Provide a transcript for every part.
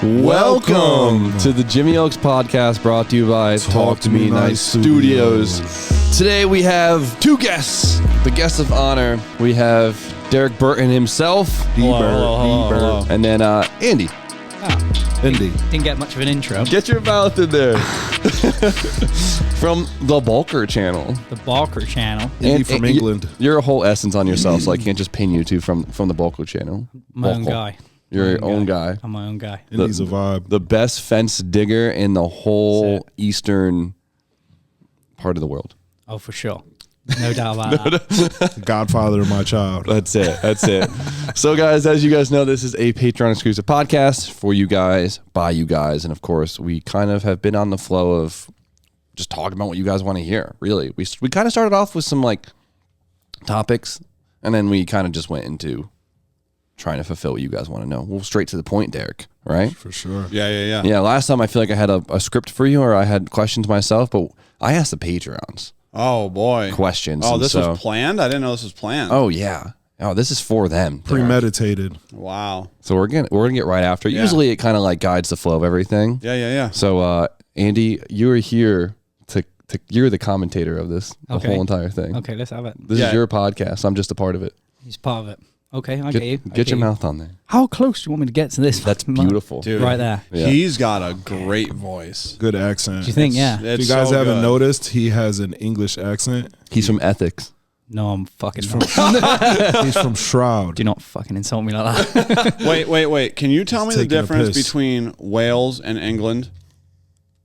Welcome to the Jimmy Oaks podcast, brought to you by Talk to Me Nice Studios. Today we have two guests, the guests of honor. We have Derek Burton himself, Hello. and then Andy. Indy. Didn't get much of an intro. Get your mouth in there. From the Bulker channel. The Barker channel. Andy from England. You're a whole essence on yourself, so I can't just pin you two from the Bulker channel. My own guy. You're your own guy. I'm my own guy. Indy's a vibe. The best fence digger in the whole eastern part of the world. Oh, for sure. No doubt about that. Godfather of my child. That's it. So, guys, as you guys know, this is a Patreon exclusive podcast for you guys, by you guys. And, of course, we kind of have been on the flow of just talking about what you guys want to hear, really. We kind of started off with some, topics, and then we kind of just went into trying to fulfill what you guys want to know. We'll straight to the point, Derek, right? For sure. Yeah. Yeah, last time I feel like I had a script for you, or I had questions myself, but I asked the Patreons. Oh, boy. Questions. Oh, this was planned? I didn't know this was planned. Oh, yeah. Oh, this is for them. Derek. Premeditated. Wow. So we're gonna get right after it. Yeah. Usually it kind of guides the flow of everything. Yeah. So Andy, you are here to you're the commentator of this, the Okay. whole entire thing. Okay, let's have it. This is your podcast. I'm just a part of it. He's part of it. Okay, I get you. Get your mouth on there. How close do you want me to get to this? That's beautiful. Dude, right there. Yeah. He's got a great voice. Good accent. Do you think? Yeah. If you guys haven't noticed, he has an English accent. He's from Ethics. No, I'm fucking He's from Shroud. Do not fucking insult me like that. Wait. Can you tell me the taking a difference piss. between Wales and England?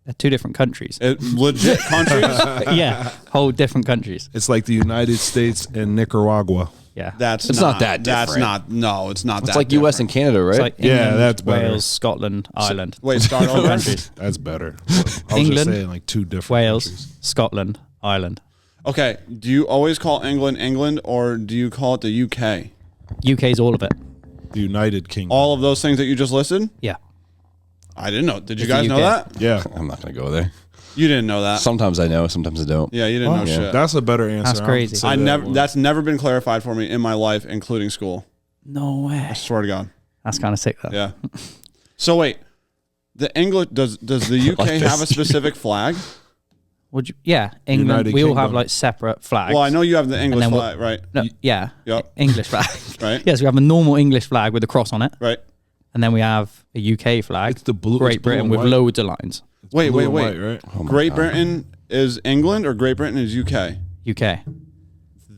They're two different countries. Legit countries? Yeah, whole different countries. It's like the United States and Nicaragua. Yeah. It's not that That's different. no, it's not It's that like different. U.S. and Canada, right? It's like Yeah, England, that's better. Wales, Scotland, Ireland. Wait, start over. countries. That's better. I was England, just saying two different Wales, countries. Scotland, Ireland. Okay, do you always call England, or do you call it the UK? UK's all of it. The United Kingdom. All of those things that you just listed? Yeah. I didn't know. Did you It's guys the know UK. that? Yeah. I'm not going to go there. You didn't know that. Sometimes I know, sometimes I don't. Yeah, you didn't know shit. That's a better answer. That's crazy. I would say that one. That's never been clarified for me in my life, including school. No way. I swear to God. That's kind of sick, though. Yeah. So wait, the English does the UK like have a this. specific flag? Would you? Yeah, England. United We all have Kingdom. separate flags. Well, I know you have the English then flag, right? No, yeah. Yep. English flag. Right. Yes, we have a normal English flag with a cross on it, Right. and then we have a UK flag. It's the blue. Great it's blue Britain and with white. loads of lines. Wait. Blue and white, right? Oh my Great God. Britain is England or Great Britain is UK? UK.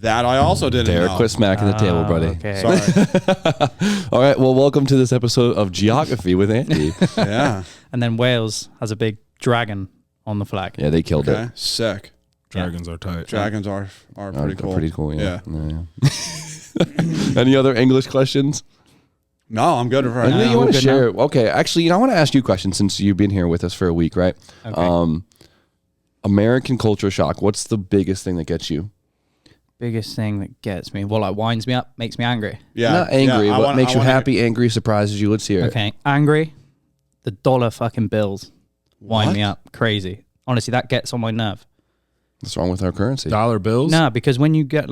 That I also didn't Derek, know. quit smacking the table, buddy. Okay. Sorry. All right, well, welcome to this episode of Geography with Andy. Yeah. And then Wales has a big dragon on the flag. Yeah, they killed Okay. it. Sick. Dragons are tight. Dragons are pretty cool. Pretty cool, yeah. Yeah. Any other English questions? No, I'm good for I right know now. you want we're to good share. Okay, actually, I want to ask you a question since you've been here with us for a week, right? Okay. American culture shock. What's the biggest thing that gets you? Biggest thing that gets me, winds me up, makes me angry. Yeah. Not angry. Yeah, What makes you wanna hear- happy, angry, surprises you? Let's hear it. Okay, angry. The dollar fucking bills wind What? me up, crazy. Honestly, that gets on my nerve. What's wrong with our currency? Dollar bills? No, because when you get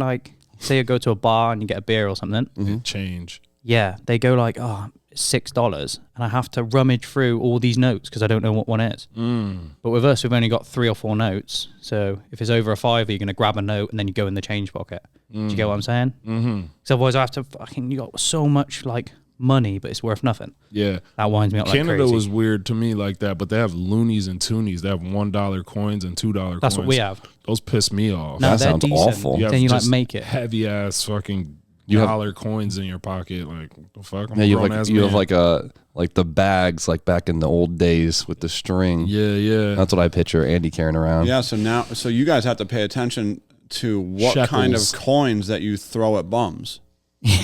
say you go to a bar and you get a beer or something, Change. yeah, they go $6, and I have to rummage through all these notes because I don't know what one is. But with us, we've only got 3 or 4 notes. So if it's over a £5, you're going to grab a note and then you go in the change pocket. Do you get what I'm saying? Mm-hmm. Because otherwise, I have to you got so much money, but it's worth nothing. Yeah. That winds me up like Canada crazy. was weird to me like that, but they have loonies and toonies. They have $1 coins and $2 coins. That's what we have. Those piss me off. No, That they're sounds decent. awful. You have Then you just make it. heavy ass fucking You have- dollar coins in your pocket. Like, what the fuck? I'm Yeah, a you grown have ass you have man. the bags back in the old days with the string. Yeah. That's what I picture Andy carrying around. Yeah, so you guys have to pay attention to what kind of Shekels. coins that you throw at bums.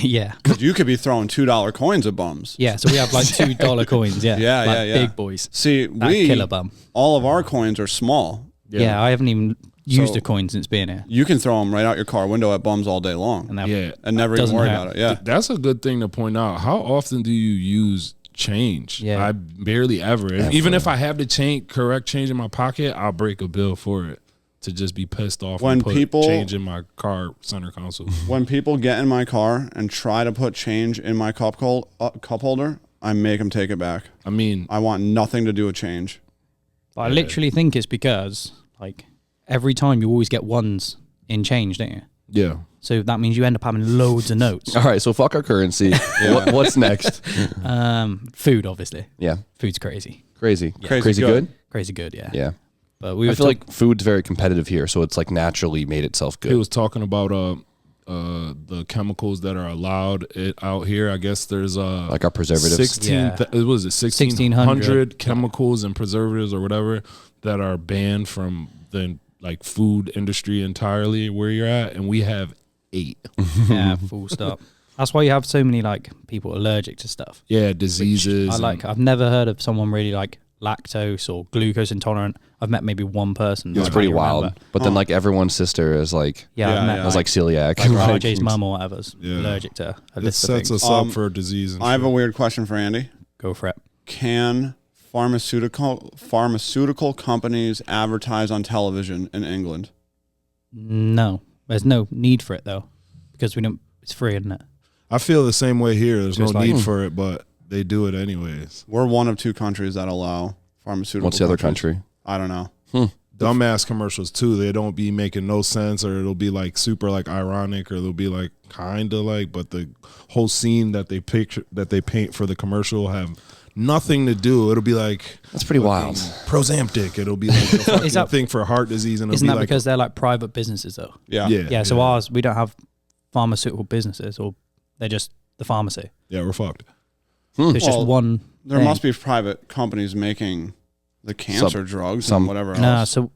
Yeah. Because you could be throwing $2 coins at bums. Yeah, so we have $2 coins. Yeah. Yeah, yeah. Big boys. See, That killer bum. all of our coins are small. Yeah, I haven't even used So- a coin since being here. You can throw them right out your car window at bums all day long And that, Yeah. and never even Doesn't worry hurt. about it. Yeah. That's a good thing to point out. How often do you use change? Yeah. I barely ever. Even if I have the correct change in my pocket, I'll break a bill for it to just be pissed off When and put people- change in my car center console. When people get in my car and try to put change in my cup holder, I make them take it back. I mean, I want nothing to do with change. But I literally think it's because, like, every time you always get ones in change, don't you? yeah. So that means you end up having loads of notes. All right, so fuck our currency. What's next? Food, obviously. Yeah, Food's crazy. crazy. Crazy good. Crazy good, yeah. Yeah. But we I were feel like food's very competitive here, so it's like naturally made itself He good. was talking about the chemicals that are allowed out here. I guess there's Like our preservatives. 16 Yeah. it was it 1600 chemicals and preservatives or whatever that are banned from the like food industry entirely where you're at, and we have 8. yeah, full stop. That's why you have so many like people allergic to stuff. Yeah, diseases. I like. I've never heard of someone really like lactose or glucose intolerant. I've met maybe one person. It's I pretty can't wild. remember. But then like everyone's sister is like Yeah, Yeah, I've met yeah. was like celiac. like Like, RJ's mum or whatever's Yeah. allergic to a it list of sets things. us up for disease. And I have shit. a weird question for Andy. Go for it. Can pharmaceutical companies advertise on television in England? No, there's no need for it though, because we don't. It's free, isn't it? I feel the same way here. There's Just no like- need for it, but they do it anyways. We're one of 2 countries that allow pharmaceutical. what's the other countries. country? I don't know. Dumbass commercials too. They don't be making no sense, or it'll be like super like ironic, or they'll be like kind of like, but the whole scene that they paint for the commercial have nothing to do. It'll be like That's pretty wild. Prozamptic. It'll be like a fucking Is that- thing for heart disease, and it'll Isn't be that like because they're like private businesses though? Yeah. yeah. So ours, we don't have pharmaceutical businesses, or they're just the pharmacy. yeah, we're fucked. So it's Well, just one. There thing. must be private companies making the cancer drugs some- and whatever else. No, so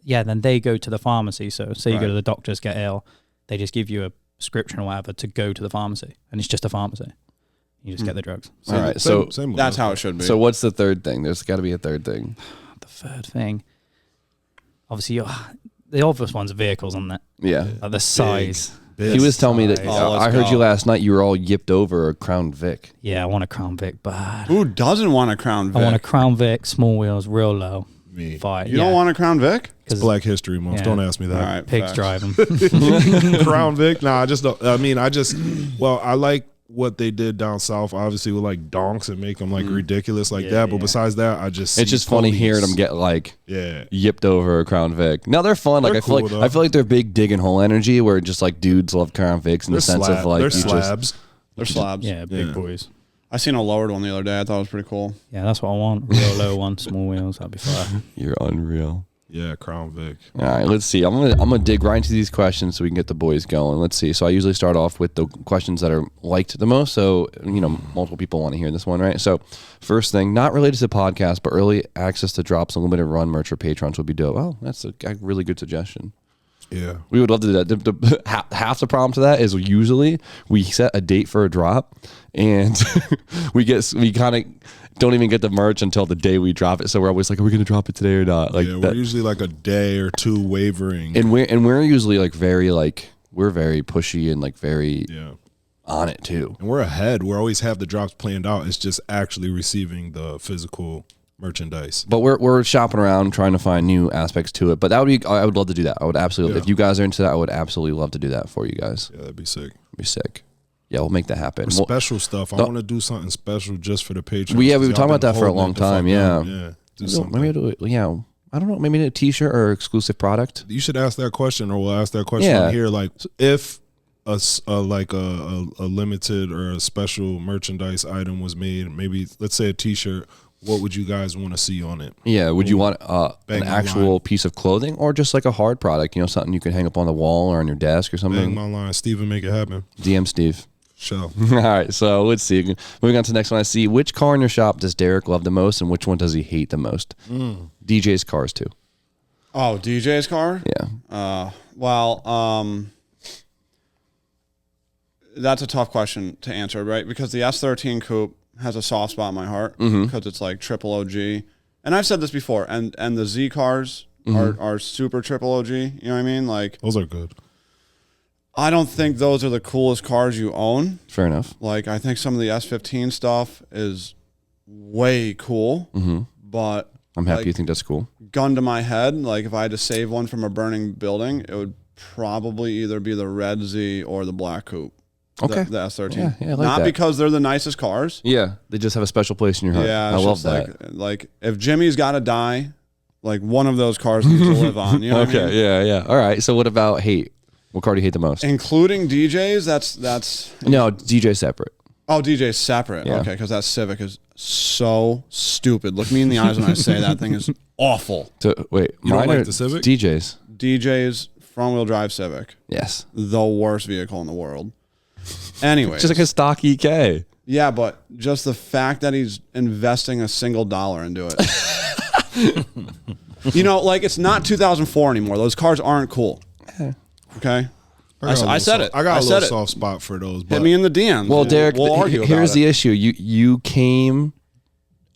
yeah, then they go to the pharmacy. So say you go Right. to the doctors, get ill, they just give you a prescription or whatever to go to the pharmacy, and it's just a pharmacy. You just get the drugs. All right, so Same with That's us. how it should be. so what's the third thing? There's got to be a third thing. The third thing, obviously, the obvious ones are vehicles, aren't it? Yeah. Like the size. Big He was telling me that size. Oh, let's I heard go. you last night. You were all yipped over a Crown Vic. Yeah, I want a Crown Vic bad. Who doesn't want a Crown Vic? I want a Crown Vic, small wheels, real low. Me. Fight. You don't want a Crown Vic? It's Black History Month. Yeah. Don't ask me All that. right. pigs facts. drive them. Crown Vic? Nah, I just don't. I mean, well, I like what they did down south, obviously with like donks and make them like ridiculous like that. But besides that, I just It's see just funny police. hearing them get like Yeah. yipped over a Crown Vic. No, they're fun. Like They're I feel cool, like though. I feel like they're big dig and hole energy, where just like dudes love Crown Vics in the sense of like they're you just slabs. They're slabs. Yeah, big Yeah. boys. I seen a lowered one the other day. I thought it was pretty cool. Yeah, that's what I want. Real low one, small wheels. That'd be fire. you're unreal. Yeah, Crown Vic. All right, let's see. I'm gonna dig right into these questions so we can get the boys going. Let's see. So I usually start off with the questions that are liked the most. So multiple people want to hear this one, right? So first thing, not related to the podcast, but early access to drops and limited run merch for patrons would be dope. Oh, that's a really good suggestion. Yeah. We would love to do that. Half the problem to that is usually we set a date for a drop, and we kind of don't even get the merch until the day we drop it. So we're always like, are we going to drop it today or not? Like Yeah, we're that. usually like a day or two wavering. And we're usually like we're very pushy and like very Yeah. on it too. And we're ahead. We always have the drops planned out. It's just actually receiving the physical merchandise. But we're shopping around trying to find new aspects to it. But I would love to do that. I would absolutely, Yeah. if you guys are into that, I would absolutely love to do that for you guys. Yeah, that'd be sick. It'd be sick. Yeah, we'll make that happen. For Well, special stuff. I the- want to do something special just for the patrons. We've been Y'all talking about been that for a holding long it the fuck time, down. yeah. Yeah. Do something. maybe do it. Yeah, I don't know. Maybe a T-shirt or exclusive product. You should ask that question, or we'll ask that question Yeah. on here. Like, if a limited or a special merchandise item was made, maybe let's say a T-shirt, what would you guys want to see on it? Yeah, would you want an Bang my actual line. piece of clothing or just like a hard product? Something you can hang up on the wall or on your desk or Bang something. my line, Steven, make it happen. DM Steve. Show. All right, so let's see. Moving on to the next one. I see which car in your shop does Derek love the most, and which one does he hate the most? DJ's cars too. Oh, DJ's car? Yeah. That's a tough question to answer, right? Because the S13 Coupe has a soft spot in my heart because it's like triple OG. And I've said this before, and the Z cars are super triple OG. You know what I mean? Like, Those are good. I don't think those are the coolest cars you own. Fair enough. Like, I think some of the S15 stuff is way cool, but I'm happy like, you think that's cool. gun to my head, like if I had to save one from a burning building, it would probably either be the red Z or the black coupe. Okay. The S13. Yeah, I like Not that. because they're the nicest cars. Yeah, they just have a special place in your heart. Yeah, I it's love just that. Like if Jimmy's got to die, like one of those cars needs to live on. You know Okay, what I mean? yeah. All right. So what about hate? What car do you hate the most? Including DJs. That's No, DJ separate. Oh, DJ's separate. Yeah. Okay, because that Civic is so stupid. Look me in the eyes when I say that thing is awful. Wait, You don't mine like are the Civic? DJs. DJ's front wheel drive Civic, Yes. the worst vehicle in the world. Anyway, Just like a stock EK. yeah, but just the fact that he's investing a single dollar into it. You know, like it's not 2004 anymore. Those cars aren't cool. Okay. I said it. I got a said little it. soft spot for those. But Hit me in the DMs. Well, Derek, we'll argue here's about the it. issue. You came,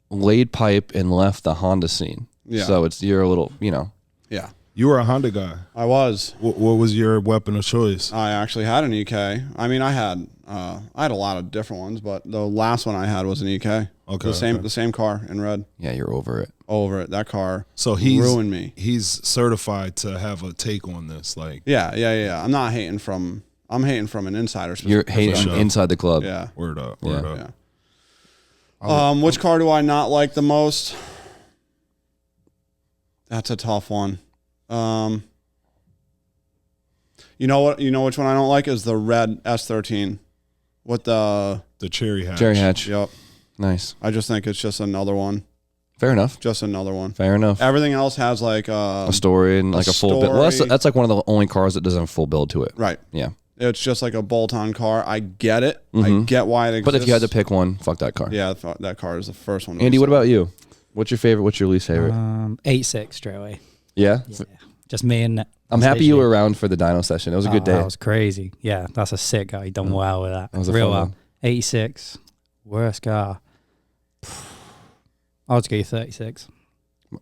laid pipe, and left the Honda scene. Yeah. So you're a little, Yeah, you were a Honda guy. I was. What was your weapon of choice? I actually had an EK. I mean, I had a lot of different ones, but the last one I had was an EK. Okay, The same car in red. Yeah, you're over it. Over it. That car So he's ruined me. He's certified to have a take on this. Like, Yeah. I'm not hating from. I'm hating from an insider's You're perspective. hating inside the club. Yeah. word up, Yeah. word up. Yeah. Which car do I not like the most? That's a tough one. You know what? You know which one I don't like is the red S13 with the Cherry hatch. Cherry hatch. Yep. Nice. I just think it's just another one. Fair enough. Just another one. Fair enough. Everything else has like A story and like a full build. Well, that's like one of the only cars that doesn't have a full build to it. right. Yeah. It's just like a bolt-on car. I get it. I get why it exists. But if you had to pick one, fuck that car. yeah, that car is the first one. Andy, what about you? What's your favorite? What's your least favorite? 8.6 straight away. Yeah. Yeah. Just me and I'm happy you were around for the dyno session. It was a good day. That was crazy. Yeah, that's a sick guy. He done well with that. That was a Real fun well. one. 86. Worst car. I'll just go 36.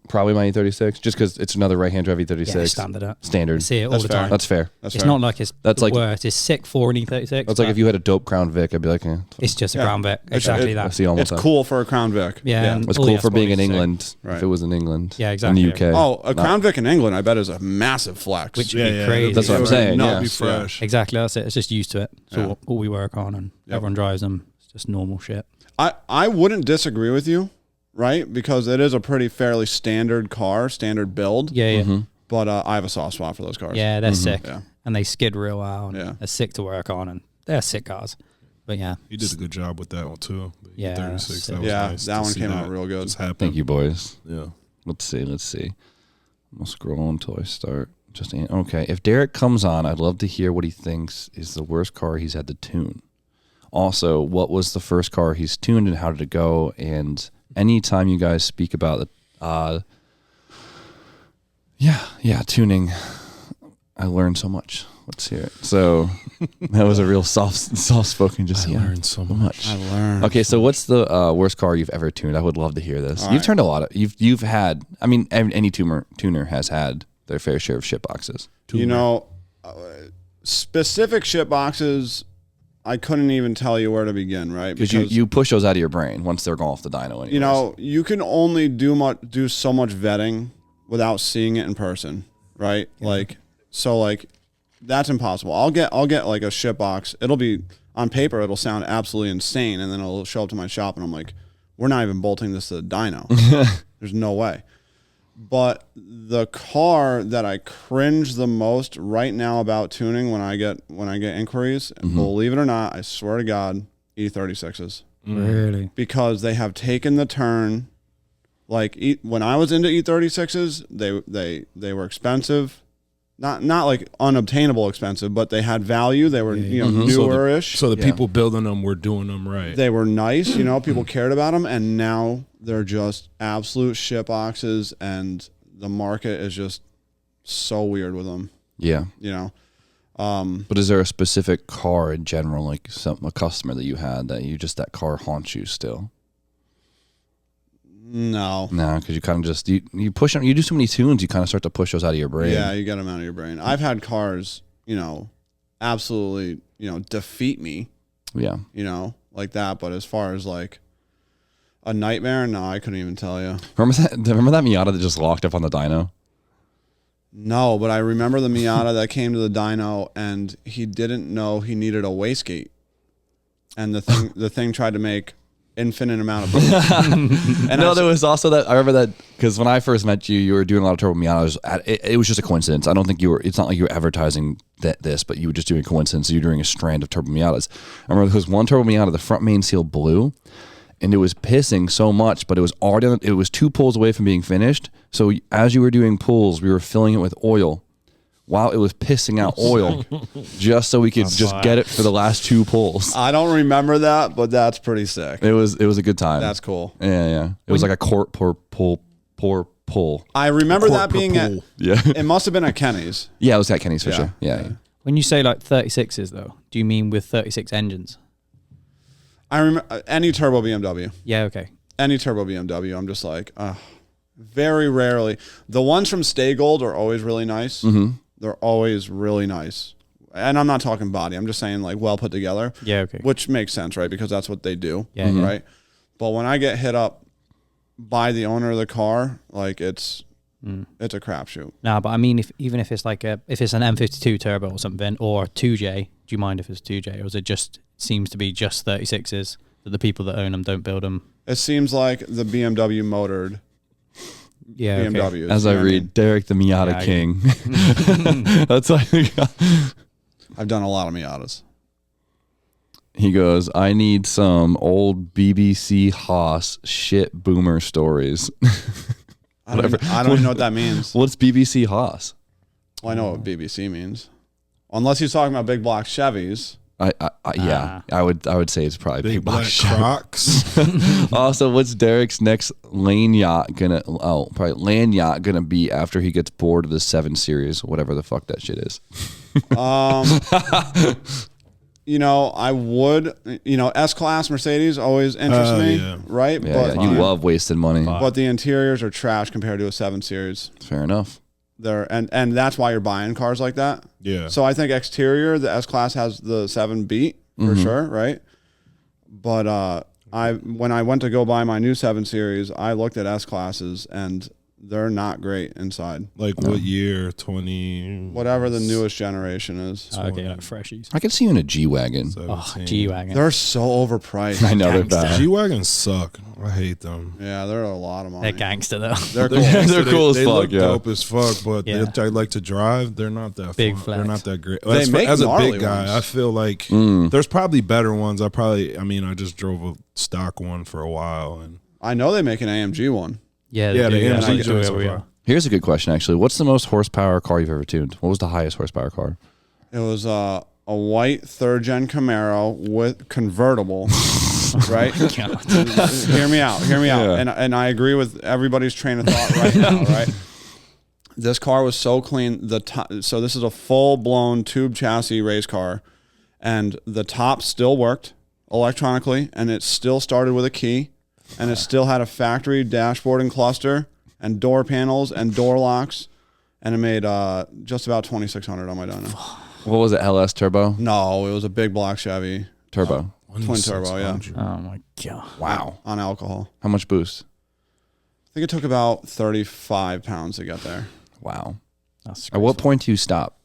Probably my E36, just because it's another right-hand drive E36. Yeah, standard up. I Standard. see it all That's the fair. time. That's fair. That's It's fair. not like it's That's the like- worst. It's sick for an E36. That's like if you had a dope Crown Vic, I'd be like, It's just a Yeah. Crown Vic. It's- Exactly that's that. the almost. It's cool for a Crown Vic. Yeah, and It's all cool the for being in S-bodies sick. England. Right. If it was in England. Yeah, exactly. In the UK. Oh, a Crown Vic in England, I bet is a massive flex. Which would be crazy. That's what I'm saying, Not yeah. be fresh. Exactly. That's it. It's just used to it. So Yeah. all we work on, and Yep. everyone drives them. It's just normal shit. I wouldn't disagree with you, right? Because it is a pretty fairly standard car, standard build. Yeah, yeah. Mm-hmm. But I have a soft spot for those cars. Yeah, they're sick. Yeah. And they skid real well. And Yeah. they're sick to work on, and they're sick cars. But yeah. You did a good job with that one too. The Yeah, E36. sick. That was Yeah, nice that to one see came out real good. just happen. Thank you, boys. Yeah. Let's see. I'll scroll until I start. Okay. If Derek comes on, I'd love to hear what he thinks is the worst car he's had to tune. Also, what was the first car he's tuned and how did it go? And anytime you guys speak about tuning, I learned so much. Let's hear it. So that was a real soft spoken. Just learned so much. I learned. Okay, so what's the worst car you've ever tuned? I would love to hear this. You've turned a lot of. You've had. I mean, any tuner has had their fair share of shit boxes. You know, specific shit boxes, I couldn't even tell you where to begin, right? Because you push those out of your brain once they're gone off the dyno. Anyways. You know, you can only do so much vetting without seeing it in person, right? Yeah. Like that's impossible. I'll get like a shit box. It'll be on paper, it'll sound absolutely insane, and then it'll show up to my shop, and I'm like, we're not even bolting this to the dyno. There's no way. But the car that I cringe the most right now about tuning when I get inquiries, and believe it or not, I swear to God, E36s. Really? Because they have taken the turn. Like when I was into E36s, they were expensive. Not like unobtainable expensive, but they had value. They were newer-ish. So the people building them were doing them right. They were nice, people cared about them, and now they're just absolute shit boxes, and the market is just so weird with them. Yeah. But is there a specific car in general, like a customer that you had that car haunts you still? No, because you kind of just you push them. You do so many tunes, you kind of start to push those out of your brain. Yeah, you get them out of your brain. I've had cars, absolutely, defeat me. Yeah. Like that. But as far as like a nightmare, no, I couldn't even tell you. Remember that Miata that just locked up on the dyno? No, but I remember the Miata that came to the dyno, and he didn't know he needed a wastegate. and the thing tried to make infinite amount of boost. And No, there was also that. I remember that because when I first met you, you were doing a lot of turbo Miatas. It was just a coincidence. I don't think you were. It's not like you were advertising this, but you were just doing a coincidence. You were doing a strand of turbo Miatas. I remember there was one turbo Miata, the front main seal blew, and it was pissing so much, but it was already. It was 2 pulls away from being finished. So as you were doing pulls, we were filling it with oil. While it was pissing out oil, just so we could just get it for the last 2 pulls. I don't remember that, but that's pretty sick. It was a good time. That's cool. Yeah. It was like a quart per pull. I remember that being at. Yeah. It must have been at Kenny's. Yeah, it was at Kenny's for Yeah. sure. Yeah. When you say like 36s though, do you mean with 36 engines? I remember any turbo BMW. Yeah, okay. Any turbo BMW. I'm just like, very rarely. The ones from Stay Gold are always really nice. Mm-hmm. They're always really nice. And I'm not talking body. I'm just saying like well put together. Yeah, okay. Which makes sense, right? Because that's what they do. Yeah, yeah. Right. But when I get hit up by the owner of the car, like it's a crapshoot. No, but I mean, even if it's like if it's an M52 turbo or something, or 2J, do you mind if it's 2J, or is it just seems to be just 36s that the people that own them don't build them? It seems like the BMW motored Yeah, okay. BMWs. As I read, Derek the Miata Yeah, King. That's why I've done a lot of Miatas. he goes, I need some old BBC Haas shit boomer stories. I don't even know what that means. What's BBC Haas? Well, I know what BBC means. Unless he's talking about big block Chevys. I would say it's probably Big black black Crocs. Also, what's Derek's next lane yacht gonna? Oh, probably land yacht gonna be after he gets bored of the 7 Series, whatever the fuck that shit is. I would. S-Class Mercedes always interest me, yeah. right? Yeah, you love wasting money. But the interiors are trash compared to a 7 Series. Fair enough. And that's why you're buying cars like that. Yeah. So I think exterior, the S-Class has the 7 beat for sure, right? But when I went to go buy my new 7 Series, I looked at S-Classes and they're not great inside. Like what year? 20. Whatever the newest generation is. Okay, like freshies. I could see you in a G-Wagon. 17. G-Wagon. They're so overpriced. I know they're bad. G-Wagons suck. I hate them. Yeah, they're a lot of money. They're gangster though. They're cool. They're cool as they fuck, look yeah. dope as fuck, but Yeah. I like to drive. They're not that Big fun. flex. They're not that great. They make as a gnarly big guy, ones. I feel like there's probably better ones. I just drove a stock one for a while, and I know they make an AMG one. Yeah, Yeah, they do. the I AMG do, joints yeah, are we fun. are. Here's a good question, actually. What's the most horsepower car you've ever tuned? What was the highest horsepower car? It was a white 3rd gen Camaro with convertible, right? Hear me out. Yeah. And I agree with everybody's train of thought right now, right? This car was so clean. So this is a full-blown tube chassis race car, and the top still worked electronically, and it still started with a key, and it still had a factory dashboard and cluster, and door panels and door locks, and it made just about 2,600 on my dyno. What was it? LS turbo? No, it was a big block Chevy Turbo. twin turbo, yeah, 2600. Oh my god. Wow. on alcohol. How much boost? I think it took about 35 pounds to get there. Wow. That's At what point do you stop?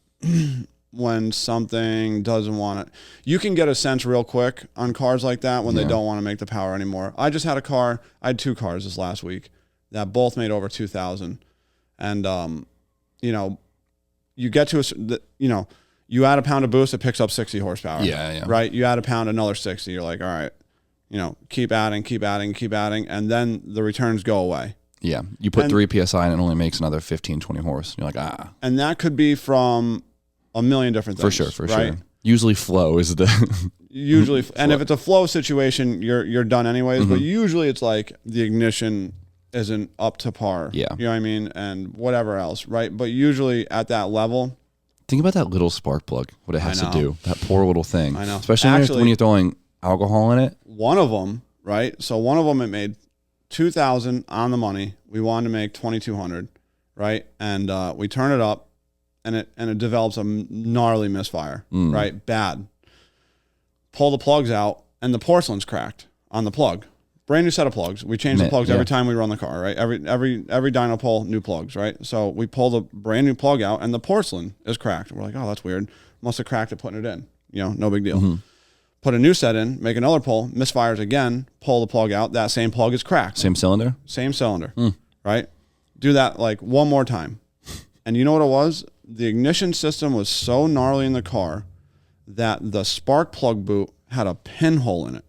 When something doesn't want it, you can get a sense real quick on cars like that when they don't want to make the power anymore. I just had I had 2 cars this last week that both made over 2,000, and you get to you add a pound of boost, it picks up 60 horsepower. Yeah. Right. You add a pound, another 60. You're like, all right, keep adding, and then the returns go away. Yeah. You put And- 3 PSI and it only makes another 15, 20 horse. You're like, And that could be from a million different things. for right? sure. Usually flow is the... Usually, and if it's a flow situation, you're done anyways. But usually, it's like the ignition isn't up to par. Yeah. You know what I mean? And whatever else, right? But usually at that level, Think about that little spark plug, what it has to know. do. That poor little thing. I know. Especially Actually- when you're throwing alcohol in it. one of them, right? So one of them, it made 2,000 on the money. We wanted to make 2,200, right? And we turn it up, and it develops a gnarly misfire, right? Bad. Pull the plugs out, and the porcelain's cracked on the plug. Brand new set of plugs. We change the plugs every time we run the car, right? Every dyno pull, new plugs, right? So we pull the brand new plug out, and the porcelain is cracked. We're like, oh, that's weird. Must have cracked it putting it in. No big deal. put a new set in, make another pull, misfires again, pull the plug out. That same plug is cracked. Same cylinder? Same cylinder, right? Do that like one more time. And you know what it was? The ignition system was so gnarly in the car that the spark plug boot had a pinhole in it.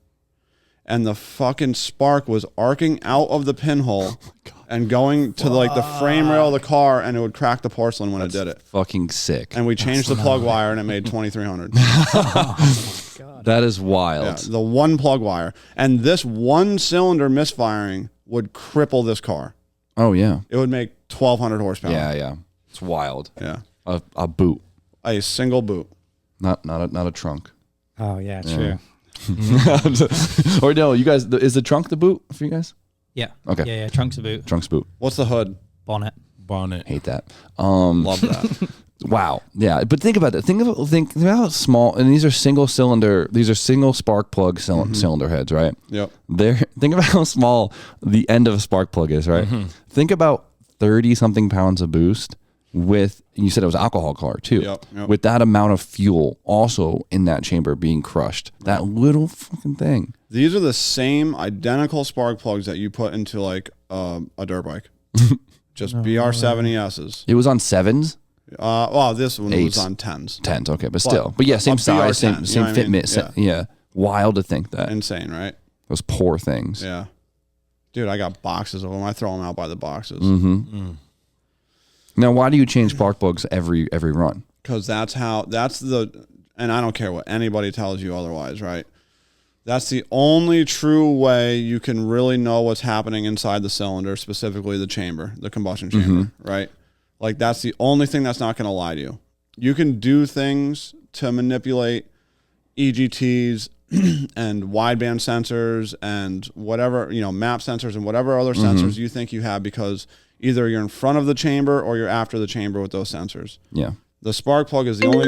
And the fucking spark was arcing out of the pinhole and going to like the frame rail of the car, and it would crack the porcelain when it did it. Fucking sick. And we changed the plug wire, and it made 2,300. That is wild. Yeah, the one plug wire. And this one cylinder misfiring would cripple this car. Oh, yeah. It would make 1,200 horsepower. Yeah. It's wild. Yeah. A boot. A single boot. Not a trunk. Oh yeah, true. Or no, you guys, is the trunk the boot for you guys? Yeah. Okay. Yeah. Trunk's a boot. Trunk's boot. What's the hood? Bonnet. Hate that. Love that. Wow. Yeah. But think about it. Think about how small, and these are single spark plug cylinder heads, right? Yep. Think about how small the end of a spark plug is, right? Think about 30 something pounds of boost with, you said it was alcohol car too. Yep. With that amount of fuel also in that chamber being crushed. That little fucking thing. These are the same identical spark plugs that you put into like a dirt bike. Just BR70S's. It was on 7s? Well, this one Eights. was on 10s. 10s, okay, but still. But yeah, same a size, BR10, same you know what I mean? fitment. Yeah. Wild to think that. Insane, right? Those poor things. Yeah. Dude, I got boxes of them. I throw them out by the boxes. Now, why do you change spark plugs every run? Because and I don't care what anybody tells you otherwise, right? That's the only true way you can really know what's happening inside the cylinder, specifically the chamber, the combustion chamber, right? Like that's the only thing that's not going to lie to you. You can do things to manipulate EGTs and wideband sensors and whatever, map sensors and whatever other sensors you think you have, because either you're in front of the chamber or you're after the chamber with those sensors. Yeah. The spark plug is the only...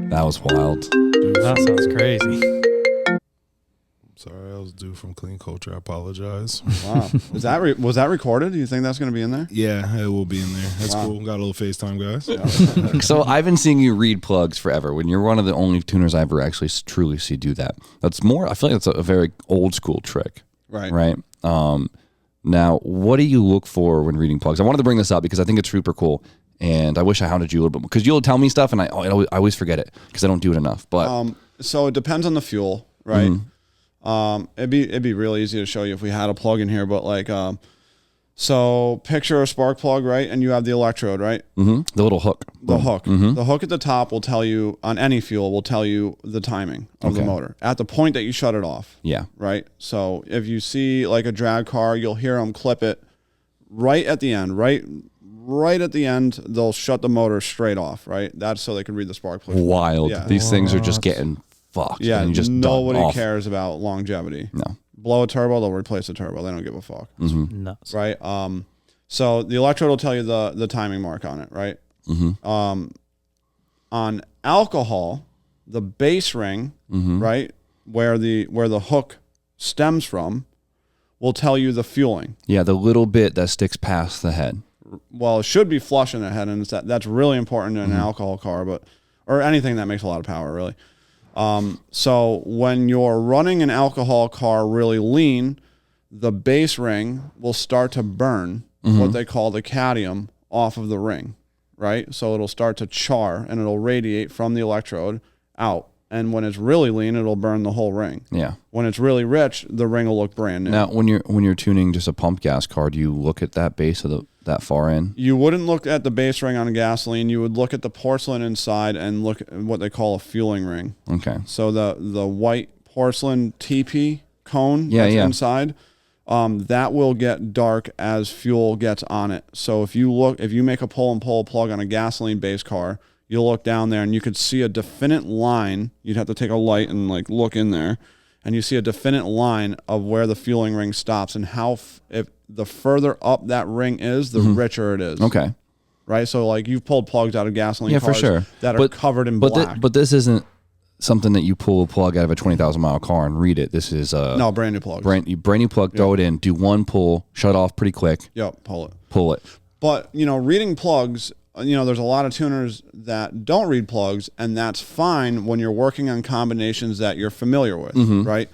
That was wild. Dude, that sounds crazy. Sorry, I was due from Clean Culture. I apologize. Wow. Was that recorded? Do you think that's going to be in there? Yeah, it will be in there. That's cool. Got a little FaceTime, guys. So I've been seeing you read plugs forever. When you're one of the only tuners I ever actually truly see do that. That's more, I feel like that's a very old school trick. Right. Right. Now, what do you look for when reading plugs? I wanted to bring this up because I think it's super cool. And I wish I hounded you a little bit more, because you'll tell me stuff and I always forget it because I don't do it enough. But so it depends on the fuel, right? It'd be really easy to show you if we had a plug in here, but like, so picture a spark plug, right? And you have the electrode, right? the little hook. The hook. The hook at the top will tell you, on any fuel, will tell you the timing of the motor at the point that you shut it off. Yeah. Right? So if you see like a drag car, you'll hear them clip it right at the end, right at the end, they'll shut the motor straight off, right? That's so they can read the spark plug. Wild. Yeah. These things are just getting fucked. Yeah, and you just nobody cares about longevity. No. Blow a turbo, they'll replace the turbo. They don't give a fuck. Nuts. Right? So the electrode will tell you the timing mark on it, right? On alcohol, the base ring, right, where the hook stems from, will tell you the fueling. Yeah, the little bit that sticks past the head. Well, it should be flush in the head, and that's really important in an alcohol car, or anything that makes a lot of power, really. So when you're running an alcohol car really lean, the base ring will start to burn what they call the cadmium off of the ring, right? So it'll start to char and it'll radiate from the electrode out. And when it's really lean, it'll burn the whole ring. Yeah. When it's really rich, the ring will look brand new. Now, when you're tuning just a pump gas car, do you look at that base of that far in? You wouldn't look at the base ring on a gasoline. You would look at the porcelain inside and look at what they call a fueling ring. Okay. So the white porcelain TP cone that's inside, that will get dark as fuel gets on it. So if you make a pull and pull a plug on a gasoline based car, you'll look down there and you could see a definite line. You'd have to take a light and like look in there, and you see a definite line of where the fueling ring stops and how if the further up that ring is, the richer it is. Okay. Right. So like you've pulled plugs out of gasoline for cars sure. that are covered in black. But this isn't something that you pull a plug out of a 20,000 mile car and read it. This is no brand new plug. Brand new plug. Throw it in. Do one pull. Shut off pretty quick. Yep. Pull it. Pull it. But reading plugs there's a lot of tuners that don't read plugs, and that's fine when you're working on combinations that you're familiar with, right?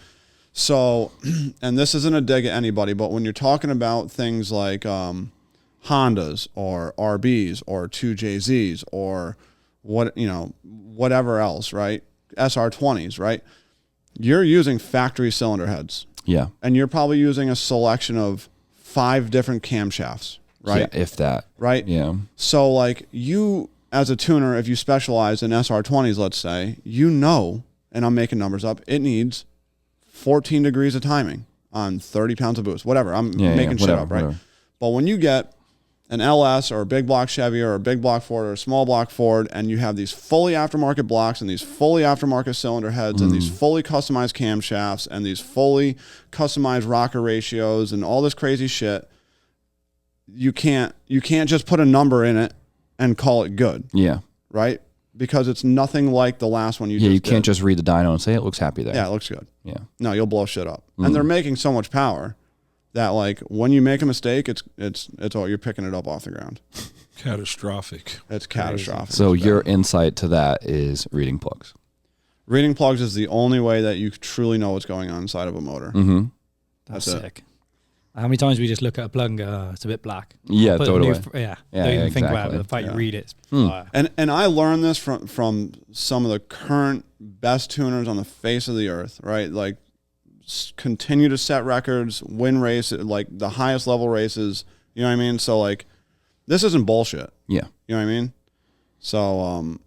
So, and this isn't a dig at anybody, but when you're talking about things like Hondas or RBs or 2JZs or whatever else, right? SR20s, right? You're using factory cylinder heads. Yeah. And you're probably using a selection of 5 different camshafts, right? Yeah, if that. Right? Yeah. So like you as a tuner, if you specialize in SR20s, let's say, and I'm making numbers up, it needs 14 degrees of timing on 30 pounds of boost, whatever. I'm making shit up, right? Whatever. But when you get an LS or a big block Chevy or a big block Ford or a small block Ford, and you have these fully aftermarket blocks and these fully aftermarket cylinder heads and these fully customized camshafts and these fully customized rocker ratios and all this crazy shit, you can't just put a number in it and call it good. Yeah. Right? Because it's nothing like the last one you just you can't did. Just read the dyno and say it looks happy there. Yeah, it looks good. Yeah. No, you'll blow shit up. And they're making so much power that like when you make a mistake, it's all you're picking it up off the ground. Catastrophic. It's catastrophic. So your insight to that is reading plugs. Reading plugs is the only way that you truly know what's going on inside of a motor. Mm-hmm. That's sick. How many times we just look at a plug and go, oh, it's a bit black. Yeah, Put totally. don't even think about it. The fact you read it. And I learned this from some of the current best tuners on the face of the earth, right? Like continue to set records, win races, like the highest level races. You know what I mean? So like, this isn't bullshit. Yeah. You know what I mean? So,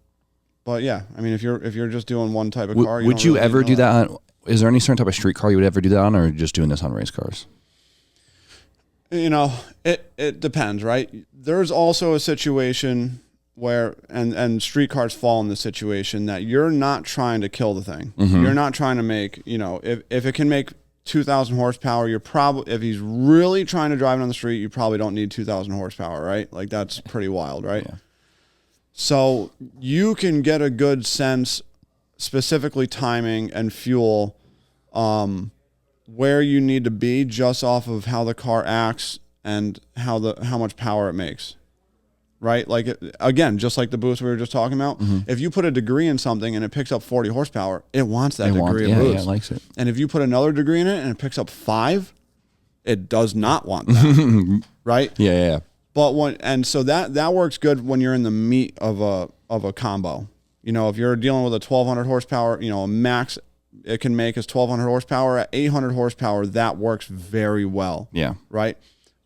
but yeah, I mean, if you're just doing one type of car, would you ever do that on? Is there any certain type of street car you would ever do that on, or just doing this on race cars? It depends, right? There's also a situation where, and street cars fall in the situation that you're not trying to kill the thing. Mm-hmm. You're not trying to make, if it can make 2,000 horsepower, if he's really trying to drive it on the street, you probably don't need 2,000 horsepower, right? Like that's pretty wild, right? Yeah. So you can get a good sense, specifically timing and fuel, where you need to be just off of how the car acts and how much power it makes, right? Like again, just like the boost we were just talking about, if you put a degree in something and it picks up 40 horsepower, it wants that degree of boost. Yeah, it likes it. And if you put another degree in it and it picks up 5, it does not want that, right? Yeah. But so that works good when you're in the meat of a combo. If you're dealing with a 1,200 horsepower, a max it can make is 1,200 horsepower. At 800 horsepower, that works very well. Yeah. Right?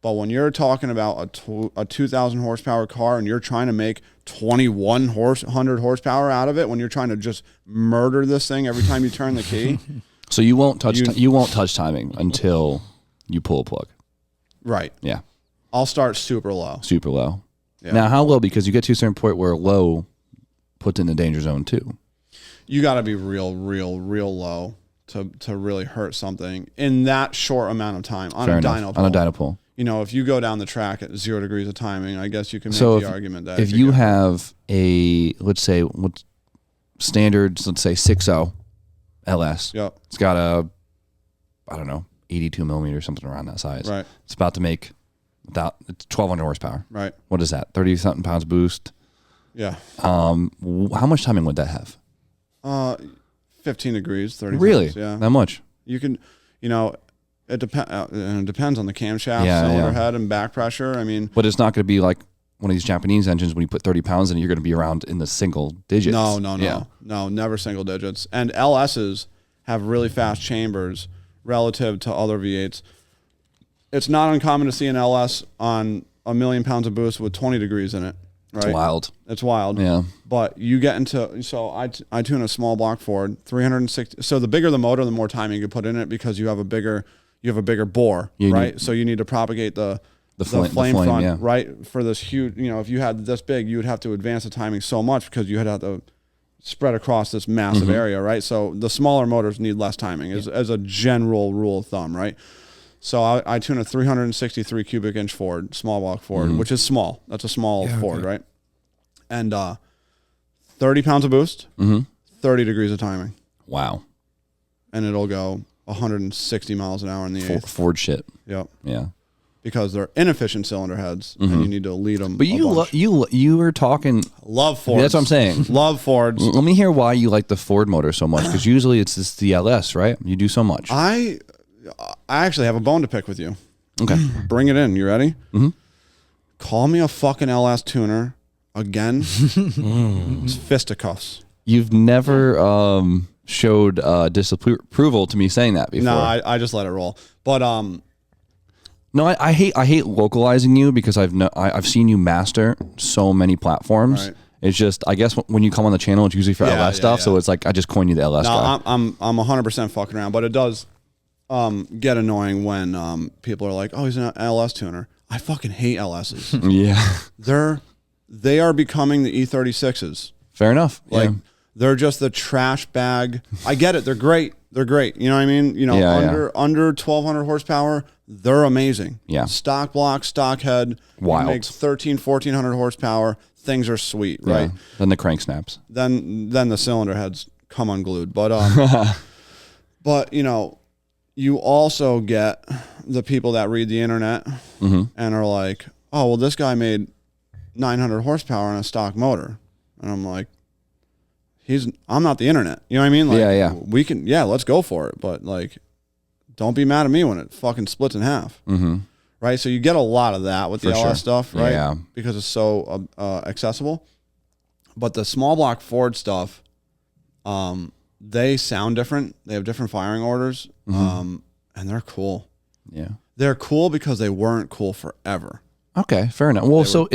But when you're talking about a 2,000 horsepower car and you're trying to make 2,100 horsepower out of it, when you're trying to just murder this thing every time you turn the key. So you won't touch timing until you pull a plug. Right. Yeah. I'll start super low. Super low. Yeah. Now, how low? Because you get to a certain point where low puts in the danger zone too. You got to be real low to really hurt something in that short amount of time on Fair a enough. dyno pull. On a dyno pull. If you go down the track at 0 degrees of timing, I guess you can make the argument that if you have let's say standards, let's say 6.0 LS. Yep. It's got a, I don't know, 82 millimeter, something around that size. Right. It's about to make it's 1,200 horsepower. Right. What is that? 30 something pounds boost. Yeah. How much timing would that have? 15 degrees, 30 Really? pounds, yeah. That much? You can, it depends on the camshaft, cylinder head, and back pressure. I mean, but it's not going to be like one of these Japanese engines when you put 30 pounds in it, you're going to be around in the single digits. No, never single digits. And LSs have really fast chambers relative to other V8s. It's not uncommon to see an LS on 1,000,000 pounds of boost with 20 degrees in it. Right? It's wild. Yeah. But you get into, so I tune a small block Ford, 360. So the bigger the motor, the more timing you can put in it because you have a bigger bore, right? So you need to propagate the flame front, yeah. right? For this huge, if you had this big, you would have to advance the timing so much because you had to spread across this massive area, right? So the smaller motors need less timing as a general rule of thumb, right? So I tune a 363 cubic inch Ford, small block Ford, which is small. That's a small Ford, right? And 30 pounds of boost, 30 degrees of timing. Wow. And it'll go 160 miles an hour in the eighth. Ford shit. Yep. Yeah. because they're inefficient cylinder heads, and you need to lead them. But you were talking. Love Fords. That's what I'm saying. Love Fords. Let me hear why you like the Ford motor so much, because usually it's just the LS, right? You do so much. I actually have a bone to pick with you. Okay. Bring it in. You ready? Mm-hmm. Call me a fucking LS tuner again. It's fisticuffs. You've never showed disapproval to me saying that before. No, I just let it roll. But no, I hate localizing you, because I've seen you master so many platforms. Right. It's just, I guess when you come on the channel, it's usually for LS stuff. So it's like I just coined you the LS guy. I'm 100% fucking around, but it does get annoying when people are like, "Oh, he's an LS tuner." I fucking hate LSs. Yeah, they are becoming the E36s. Fair enough. Like they're just the trash bag. I get it. They're great. They're great. You know what I mean? You know, under 1,200 horsepower, they're amazing. Yeah. Stock block, stock head. Wild. Make 1,400 horsepower. Things are sweet, right? Yeah. Then the crank snaps. Then the cylinder heads come unglued. But but you know, you also get the people that read the internet and are like, "Oh, well, this guy made 900 horsepower on a stock motor," and I'm like, I'm not the internet. You know what I mean? Like, we can, let's go for it. But like, don't be mad at me when it fucking splits in half. Mm-hmm. Right. So you get a lot of that with the LS stuff, right? Yeah. Because it's so accessible. But the small block Ford stuff, they sound different. They have different firing orders. And they're cool. Yeah. They're cool because they weren't cool forever. Okay, fair enough. Well, so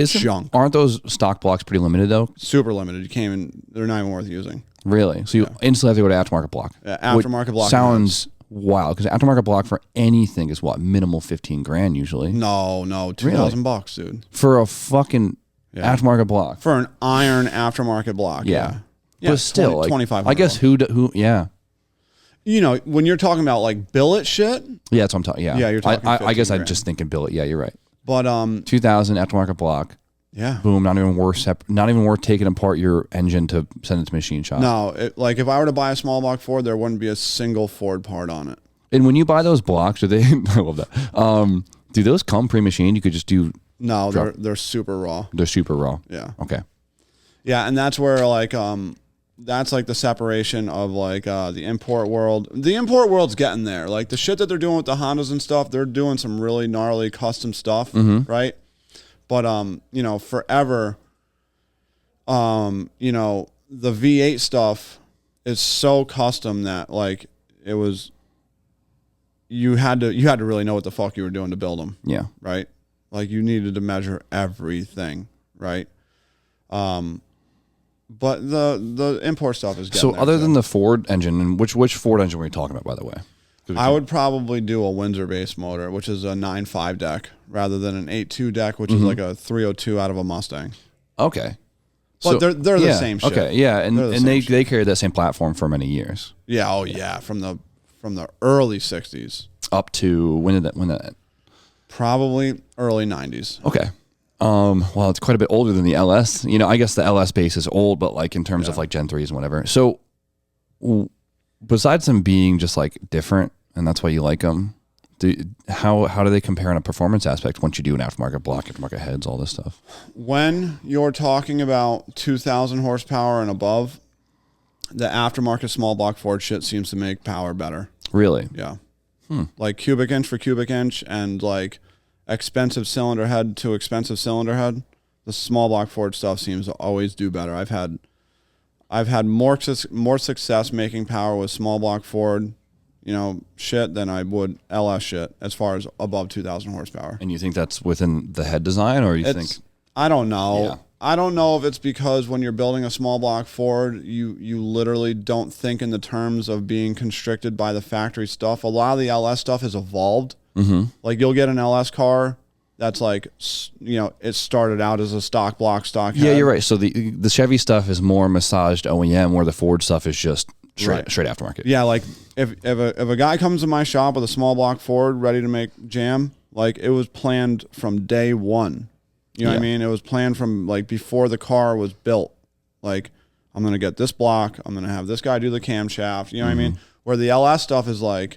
aren't those stock blocks pretty limited though? Super limited. You can't even. They're not even worth using. Really? So you instantly have to go to aftermarket block. Yeah, aftermarket block sounds wild, because aftermarket block for anything is what, minimal 15 grand usually. No, $2,000, dude. For a fucking aftermarket block. For an iron aftermarket block. Yeah. But still, 20, like, 25. I guess who? Yeah. You know, when you're talking about like billet shit. Yeah, that's what I'm talking. Yeah. Yeah, you're talking. I guess I'm just thinking billet. Yeah, you're right. But 2000 aftermarket block. Yeah. Boom. Not even worth taking apart your engine to send it to machine shop. No, like if I were to buy a small block Ford, there wouldn't be a single Ford part on it. And when you buy those blocks, do they? I love that. Do those come pre-machined? You could just do. No, they're super raw. They're super raw. Yeah. Okay. Yeah, and that's where like that's like the separation of like the import world. The import world's getting there. Like the shit that they're doing with the Hondas and stuff, they're doing some really gnarly custom stuff, right? But you know, forever, you know, the V8 stuff is so custom that like it was. You had to really know what the fuck you were doing to build them. Yeah. Right. Like you needed to measure everything. Right. But the import stuff is getting so there other too. than the Ford engine, and which Ford engine were you talking about, by the way? I would probably do a Windsor based motor, which is a 9.5 deck rather than an 8.2 deck, which is like a 302 out of a Mustang. Okay. But they're the same shit. Okay, yeah, and they carried that same platform for many years. Yeah, oh yeah, from the early 60s up to when did that probably early 90s. Okay. Well, it's quite a bit older than the LS. You know, I guess the LS base is old, but like in terms of like Gen 3s and whatever. So besides them being just like different, and that's why you like them, how do they compare in a performance aspect once you do an aftermarket block, aftermarket heads, all this stuff? When you're talking about 2,000 horsepower and above, the aftermarket small block Ford shit seems to make power better. Really? Yeah. Like cubic inch for cubic inch and like expensive cylinder head to expensive cylinder head, the small block Ford stuff seems to always do better. I've had more success making power with small block Ford, you know, shit than I would LS shit as far as above 2,000 horsepower. And you think that's within the head design, or you think? I don't know. Yeah. I don't know if it's because when you're building a small block Ford, you literally don't think in the terms of being constricted by the factory stuff. A lot of the LS stuff has evolved. Like you'll get an LS car that's like, you know, it started out as a stock block, stock head. Yeah, you're right. So the Chevy stuff is more massaged OEM, where the Ford stuff is just straight aftermarket. Yeah, like if a guy comes to my shop with a small block Ford ready to make jam, like it was planned from day one. You know what I mean? It was planned from like before the car was built. Like I'm going to get this block. I'm going to have this guy do the camshaft. You know what I mean? Where the LS stuff is like,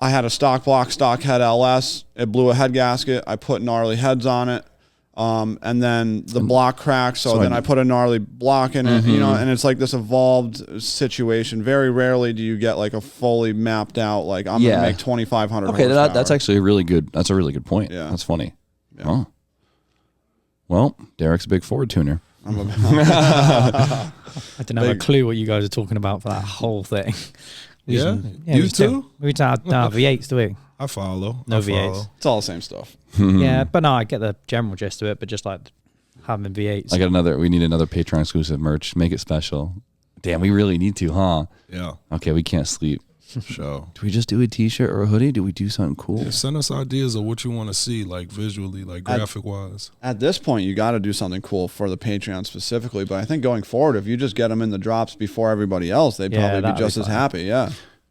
I had a stock block, stock head LS. It blew a head gasket. I put gnarly heads on it. And then the block cracked. So then I put a gnarly block in it, and it's like this evolved situation. Very rarely do you get like a fully mapped out, like I'm going to make 2,500 Okay, horsepower. that's actually a really good point. Yeah. That's funny. Yeah. Oh. Well, Derek's a big Ford tuner. I didn't have a clue what you guys are talking about for that whole thing. Yeah? Yeah, You we too? We had V8s, do we? I follow. No I V8s. follow. It's all the same stuff. Yeah, but no, I get the general gist of it, but just like having V8s. We need another Patreon exclusive merch. Make it special. Damn, we really need to, huh? Yeah. Okay, we can't sleep. Sure. Do we just do a t-shirt or a hoodie? Do we do something cool? Yeah, send us ideas of what you want to see, like visually, like graphic wise. At this point, you got to do something cool for the Patreon specifically. But I think going forward, if you just get them in the drops before everybody else, they'd probably be just as happy. Yeah.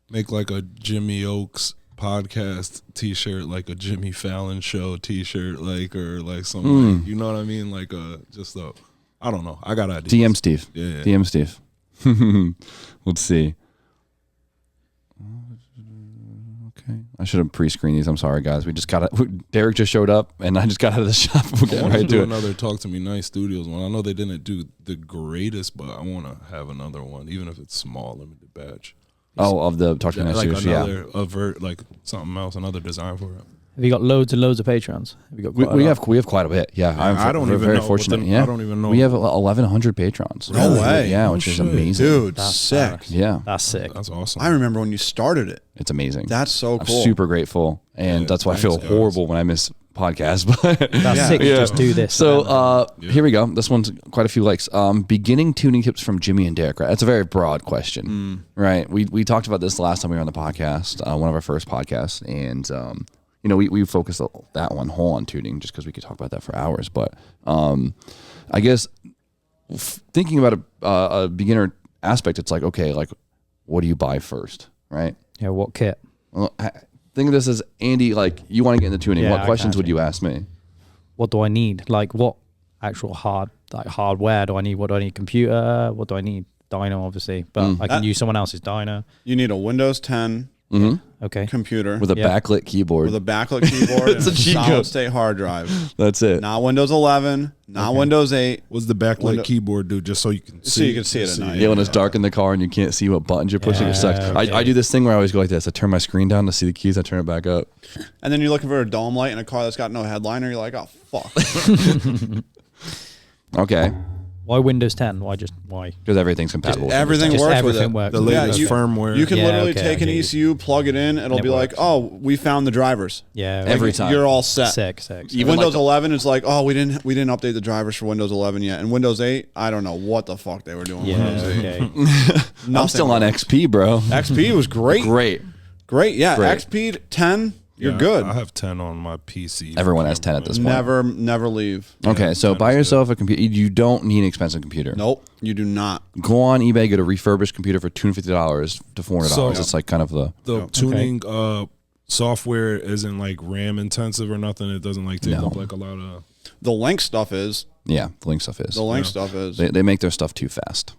Make like a Jimmy Oaks podcast t-shirt, like a Jimmy Fallon show t-shirt, like, or like something, like, you know what I mean? Like I don't know. I got ideas. DM Steve. Yeah. DM Steve. Let's see. Okay. I should have pre-screened these. I'm sorry, guys. Derek just showed up, and I just got out of the shop. We'll get right to it. Another Talk to Me Nice Studios one. I know they didn't do the greatest, but I want to have another one, even if it's small, limited batch. Oh, of the Talk to Me Nice like Studios, another like something else, another design for it. Have you got loads and loads of Patrons? Have you got we have quite a bit. Yeah, we're very fortunate. I don't even know. We have 1,100 patrons. No way. Yeah, which is amazing. Dude, That's sick. Yeah, That's sick. That's awesome. I remember when you started it. it's amazing. That's so I'm cool. super grateful, and that's why I feel thanks, guys. horrible when I miss podcasts. But That's sick. You just do this. so here we go. This one's quite a few likes. Beginning tuning tips from Jimmy and Derek. Right, that's a very broad question, right? We talked about this last time we were on the podcast, one of our first podcasts, and we focused that one whole on tuning just because we could talk about that for hours. But I guess thinking about a beginner aspect, it's like, okay, like what do you buy first, right? Yeah, what kit? Well, think of this as Andy, like you want to get into tuning. Yeah, What questions gotcha. would you ask me? What do I need? Like what actual hardware do I need? What do I need? Computer? What do I need? Dyno, obviously, but I can use someone else's dyno. You need a Windows 10 Okay. computer With a backlit keyboard. with a backlit keyboard and a a cheat solid code. state hard drive. That's it. Not Windows 11, not Windows 8. What's the backlight keyboard do? Just so you can see. So you can see it at night. Yeah, when it's dark in the car and you can't see what buttons you're pushing, it sucks. okay. I do this thing where I always go like this. I turn my screen down to see the keys. I turn it back up. And then you're looking for a dome light in a car that's got no headliner. You're like, oh, fuck. Okay. Why Windows 10? Why? Because everything's compatible. with Everything Just works with everything it. works. The latest firmware. You can Yeah, literally okay, take an I get you. ECU, plug it in, it'll it be like, works. oh, we found the drivers. Yeah. Every time. You're all set. Sick. Even Windows like 11 is like, oh, we didn't update the drivers for Windows 11 yet. And Windows 8, I don't know what the fuck they were doing with Yeah. Windows 8. Okay. I'm still on XP, bro. XP was great. Great. Yeah, Great. XP 10, you're Yeah, good. I have 10 on my PC. Everyone has 10 at this point. Never leave. Okay, so buy yourself a computer. You don't need an expensive computer. Nope, you do not. Go on eBay, get a refurbished computer for $250 to $400. So- It's like kind of The tuning software isn't like RAM intensive or nothing. It doesn't like take up like a lot of. The Link stuff is. yeah, the Link stuff is. The Link stuff is. They make their stuff too fast.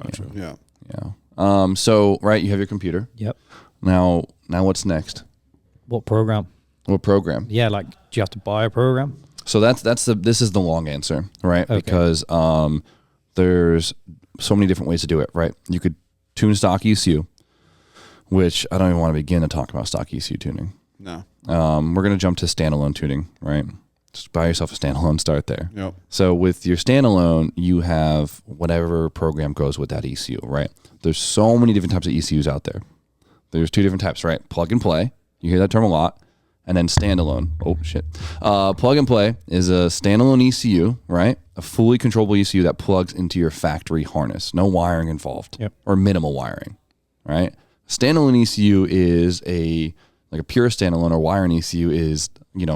Gotcha. Yeah. Yeah. So right, you have your computer. Yep. Now what's next? What program? What program? Yeah, like do you have to buy a program? So this is the long answer, right? Okay. Because there's so many different ways to do it, right? You could tune stock ECU, which I don't even want to begin to talk about stock ECU tuning. No. We're going to jump to standalone tuning, right? Just buy yourself a standalone, start there. Yep. So with your standalone, you have whatever program goes with that ECU, right? There's so many different types of ECUs out there. There's two different types, right? Plug and play. You hear that term a lot. And then standalone. Oh, shit. Plug and play is a standalone ECU, right? A fully controllable ECU that plugs into your factory harness. No wiring involved. Yep. Or minimal wiring, right? Standalone ECU is a pure standalone, or wiring ECU is,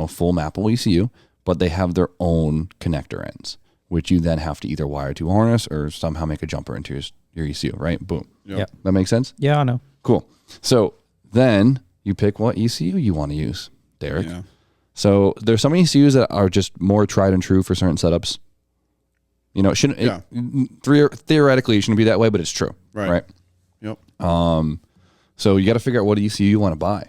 full mappable ECU, but they have their own connector ends, which you then have to either wire to harness or somehow make a jumper into your ECU, right? Boom. Yep. That makes sense? Yeah, I know. Cool. So then you pick what ECU you want to use, Derek. Yeah. So there's some ECUs that are just more tried and true for certain setups. It shouldn't. Yeah. Theoretically, it shouldn't be that way, but it's true. Right. Right. Yep. So you got to figure out what ECU you want to buy.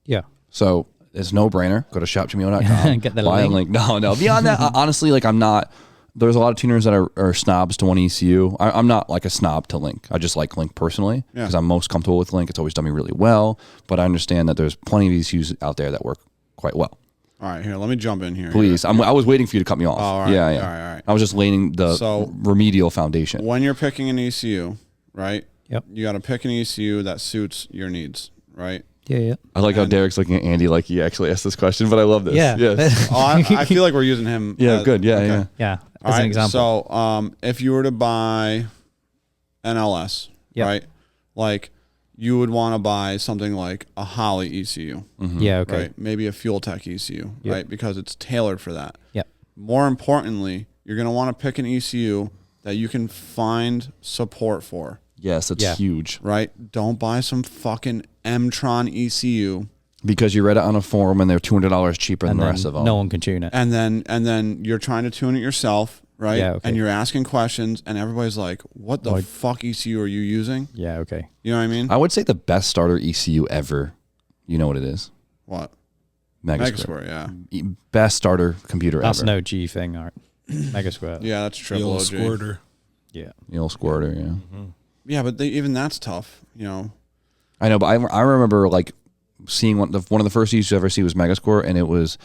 Yeah. So it's no brainer. Go to shopjimeo.com. Get the buy a link. link. No. Beyond that, honestly, like I'm not. There's a lot of tuners that are snobs to one ECU. I'm not like a snob to Link. I just like Link personally because I'm most comfortable with Link. It's always done me really well. But I understand that there's plenty of ECUs out there that work quite well. All right, here, let me jump in here. Please. I was waiting for you to cut me off. Oh, all right. Yeah. All right. I was just laying the remedial foundation. When you're picking an ECU, right? Yep. You got to pick an ECU that suits your needs, right? Yeah. I like how Derek's looking at Andy like he actually asked this question, but I love this. Yeah. Yes. I feel like we're using him. Yeah, good. Yeah, okay. yeah. Yeah. All As an right, example. so if you were to buy an LS, Yep. right? Like you would want to buy something like a Holley ECU, Yeah. Okay. right? Maybe a Fuel Tech ECU, Yep. right? Because it's tailored for that. Yep. More importantly, you're going to want to pick an ECU that you can find support for, Yes, that's Yeah. huge. right? Don't buy some fucking M-Tron ECU Because you read it on a forum and they're $200 cheaper than And the then rest of them. no one can tune it. and then you're trying to tune it yourself, right? Yeah, okay. And you're asking questions and everybody's like, what the fuck ECU are you using? Yeah. Okay. You know what I mean? I would say the best starter ECU ever. You know what it is? What? Megasquare. Megasquare, yeah. Best starter computer That's ever. no G thing. All right. Mega Square. Yeah, that's The triple old OG. squirter. Yeah. The old squirter, yeah. Yeah, but even that's tough, you know. I know, but I remember like seeing one of the first ECUs I ever see was Megascore, and it was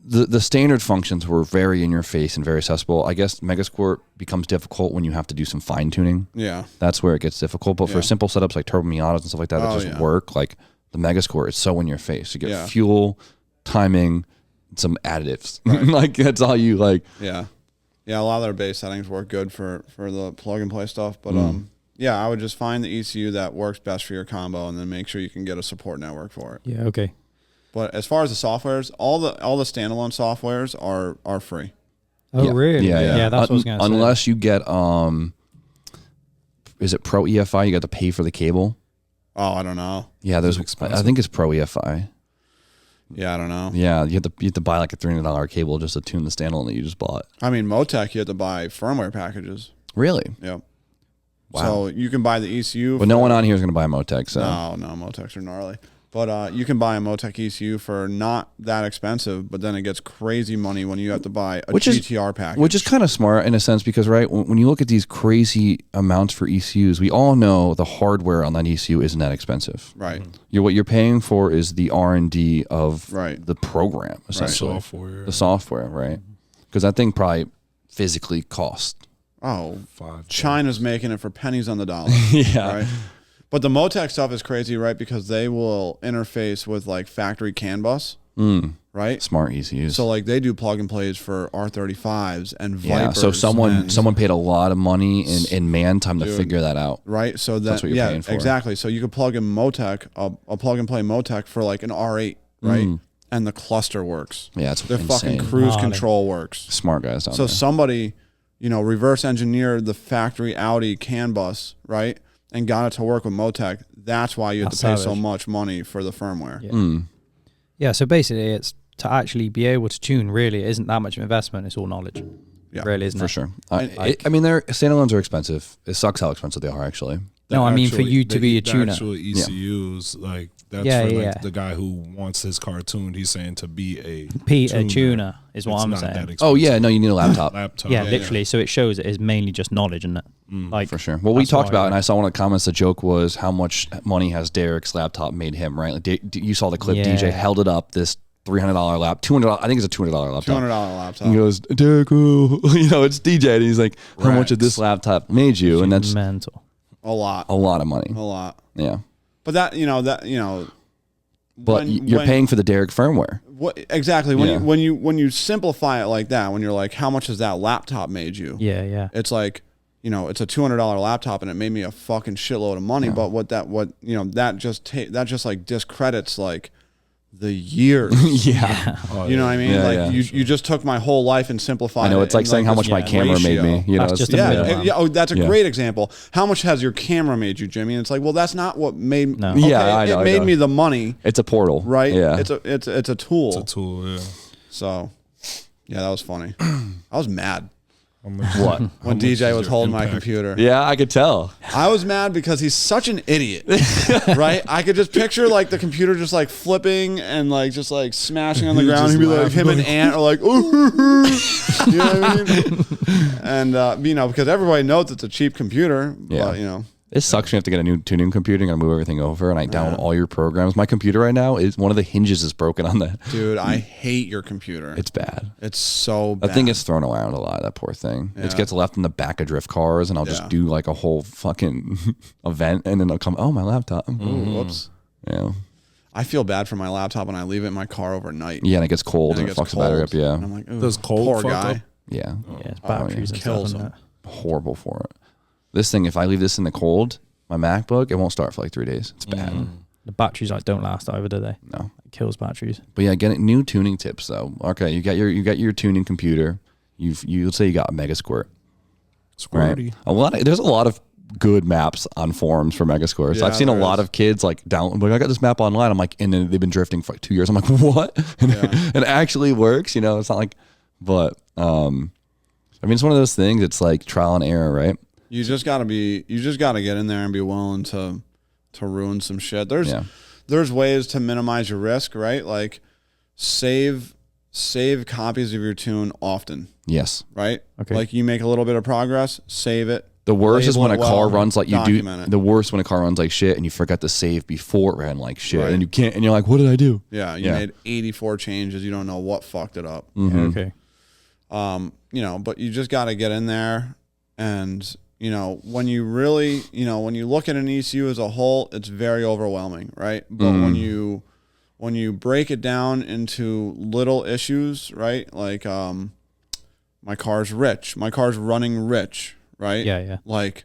the standard functions were very in your face and very accessible. I guess Megascore becomes difficult when you have to do some fine tuning. Yeah. That's where it gets difficult. But for Yeah. simple setups like Turbo Miatas and stuff like that that Oh, just yeah. work, like the Megascore, it's so in your face. You get Yeah. fuel, timing, and some additives. Like that's all you like. Yeah. Yeah, a lot of their base settings work good for the plug and play stuff, but Mm. yeah, I would just find the ECU that works best for your combo and then make sure you can get a support network for it. Yeah. Okay. But as far as the softwares, all the standalone softwares are free. Oh, Yeah. really? Yeah. Yeah. That's what I was going to say. Unless you get is it Pro EFI? You got to pay for the cable. Oh, I don't know. Yeah, there's. I think it's Pro EFI. Yeah, I don't know. Yeah, you have to buy like a $300 cable just to tune the standalone that you just bought. I mean, Motec, you have to buy firmware packages. Really? Yep. Wow. So you can buy the ECU. But no one on here is going to buy a Motec. So No, Motecs are gnarly. But you can buy a Motec ECU for not that expensive, but then it gets crazy money when you have to buy a GTR package. which is kind of smart in a sense because right when you look at these crazy amounts for ECUs, we all know the hardware on that ECU isn't that expensive. right. What you're paying for is the R&D of Right. the program, essentially, Software. the software, right? Because that thing probably physically cost. Oh, $5. China's making it for pennies on the dollar. Yeah. Right. But the Motec stuff is crazy, right? Because they will interface with like factory CAN bus, right? Smart ECUs. So like they do plug and plays for R35s and Vipers. yeah. So and- someone paid a lot of money in man time to figure that out. right? So That's that what you're paying for. exactly. So you could plug in Motec, a plug and play Motec for like an R8, right? And the cluster works. Yeah, it's Their insane. fucking cruise Gnarly. control works. Smart guys down So there. somebody, reverse engineered the factory Audi CAN bus, right? And got it to work with Motec. That's why you have That's to pay so savage. much money for the firmware. Yeah. Yeah. So basically, it's to actually be able to tune. Really, it isn't that much of investment. It's all knowledge. Yeah, It really isn't. For it? sure. And, I mean, their standalones are expensive. It sucks how expensive they are, actually. No, I mean for you to be a the tuner. actual ECUs, like that's Yeah, for like yeah. the guy who wants his car tuned. He's saying to be a A tuner is what it's I'm not saying. that expensive. Oh yeah, no, you need a laptop. Laptop. Yeah, literally. So it shows it is mainly just knowledge, isn't it? Like For sure. Well, we that's talked why, about, and I saw one of the comments. The joke was how much money has Derek's laptop made him, right? Like, you saw the clip. Yeah. DJ held it up. This $300 lap, $200. I think it's a $200 laptop. $200 laptop. He goes, Derek, it's DJ, and he's like, how much did this laptop made you? And that's mental. A lot. a lot of money. A lot. Yeah, But that but you're paying for the Derek firmware. what exactly Yeah. when you simplify it like that, when you're like, how much has that laptop made you? Yeah, yeah. It's like, it's a $200 laptop and it made me a fucking shitload of money. But that just like discredits like the years. Yeah. You know what I mean? Yeah, like yeah. you just took my whole life and simplified it. I know. It's like in, saying how this much my camera ratio. made me. You know, That's it's- just a Yeah, middleman. yeah. Oh, that's a Yeah. great example. How much has your camera made you, Jimmy? And it's like, well, that's not what made. No. Okay, Yeah, I know, it I made know. me the money, it's a portal, right? Yeah. It's a tool. It's a tool. Yeah. So, yeah, that was funny. I was mad. What? When DJ was holding my computer. Yeah, I could tell. I was mad because he's such an idiot, right? I could just picture like the computer just like flipping and like just like smashing on the ground. He'd be like, him and Ant are like, ooh, you know what I mean? And you know, because everybody knows it's a cheap computer, but you know. It sucks. You have to get a new tuning computer. You got to move everything over, and I download all your programs. My computer right now is one of the hinges is broken on that. Dude, I hate your computer. It's bad. It's so bad. I think it's thrown around a lot. That poor thing. It gets left in the back of drift cars, and I'll just do like a whole fucking event, and then I'll come. Oh, my laptop. Ooh, whoops. Yeah. I feel bad for my laptop when I leave it in my car overnight. Yeah, and it gets cold and it fucks the battery up. Yeah. And I'm like, does cold poor fuck guy. up? Yeah. Yeah, it's batteries and Kills stuff. them. Horrible for it. This thing, if I leave this in the cold, my MacBook, it won't start for like 3 days. It's bad. The batteries like don't last either, do they? No. It kills batteries. But yeah, getting new tuning tips though. Okay, you got your tuning computer. You'll say you got a Mega Squirt. Squirty. Right? There's a lot of good maps on forums for Mega Squirts. Yeah, I've seen a there lot is. of kids like I got this map online. I'm like, and then they've been drifting for like 2 years. I'm like, what? And it actually works. You know, it's not like, but I mean, it's one of those things. It's like trial and error, right? You just gotta get in there and be willing to ruin some shit. There's ways to minimize your risk, right? Like save copies of your tune often, Yes. right? Okay. Like you make a little bit of progress, save it. The worst is when a Label it car well, runs like you do. document it. The worst when a car runs like shit and you forgot to save before it ran like shit, Right. and you can't. And you're like, what did I do? Yeah, you made 84 changes. You don't know what fucked it up. Okay. You know, but you just got to get in there and, you know, when you really, you know, when you look at an ECU as a whole, it's very overwhelming, right? But when you break it down into little issues, right? Like my car's rich. My car's running rich, right? Yeah. Like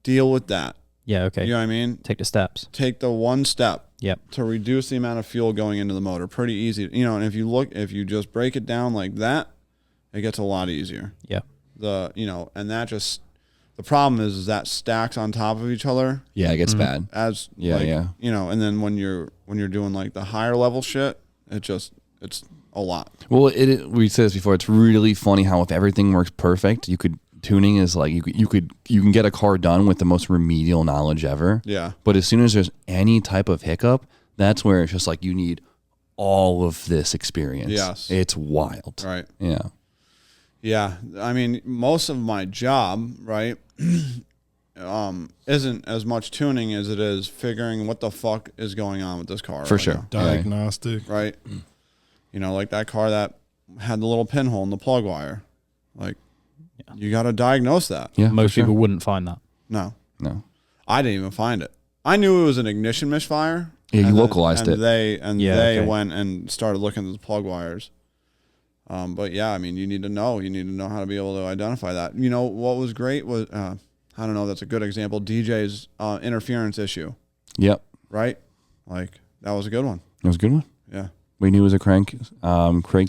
deal with that. Yeah, okay. You know what I mean? Take the steps. Take the one step Yep. to reduce the amount of fuel going into the motor. Pretty easy. You know, and if you just break it down like that, it gets a lot easier. Yeah. The problem is that stacks on top of each other Yeah, it gets bad. as Yeah, yeah. you know, and then when you're doing like the higher level shit, it's a lot. Well, we said this before. It's really funny how if everything works perfect, tuning is like you can get a car done with the most remedial knowledge ever. Yeah. But as soon as there's any type of hiccup, that's where it's just like you need all of this experience. Yes. It's wild. Right. Yeah. Yeah. I mean, most of my job, right, isn't as much tuning as it is figuring what the fuck is going on with this car. For right sure. now. Diagnostic. Right. You know, like that car that had the little pinhole in the plug wire. Like, you got to diagnose that. Yeah. Most for sure. people wouldn't find that. No. No. I didn't even find it. I knew it was an ignition misfire. Yeah, you and localized it. They okay. went and started looking at the plug wires. But yeah, I mean, you need to know how to be able to identify that. You know, what was great was, I don't know, that's a good example. DJ's interference issue, Yep. right? Like that was a good one. It was a good one. Yeah. We knew it was a crank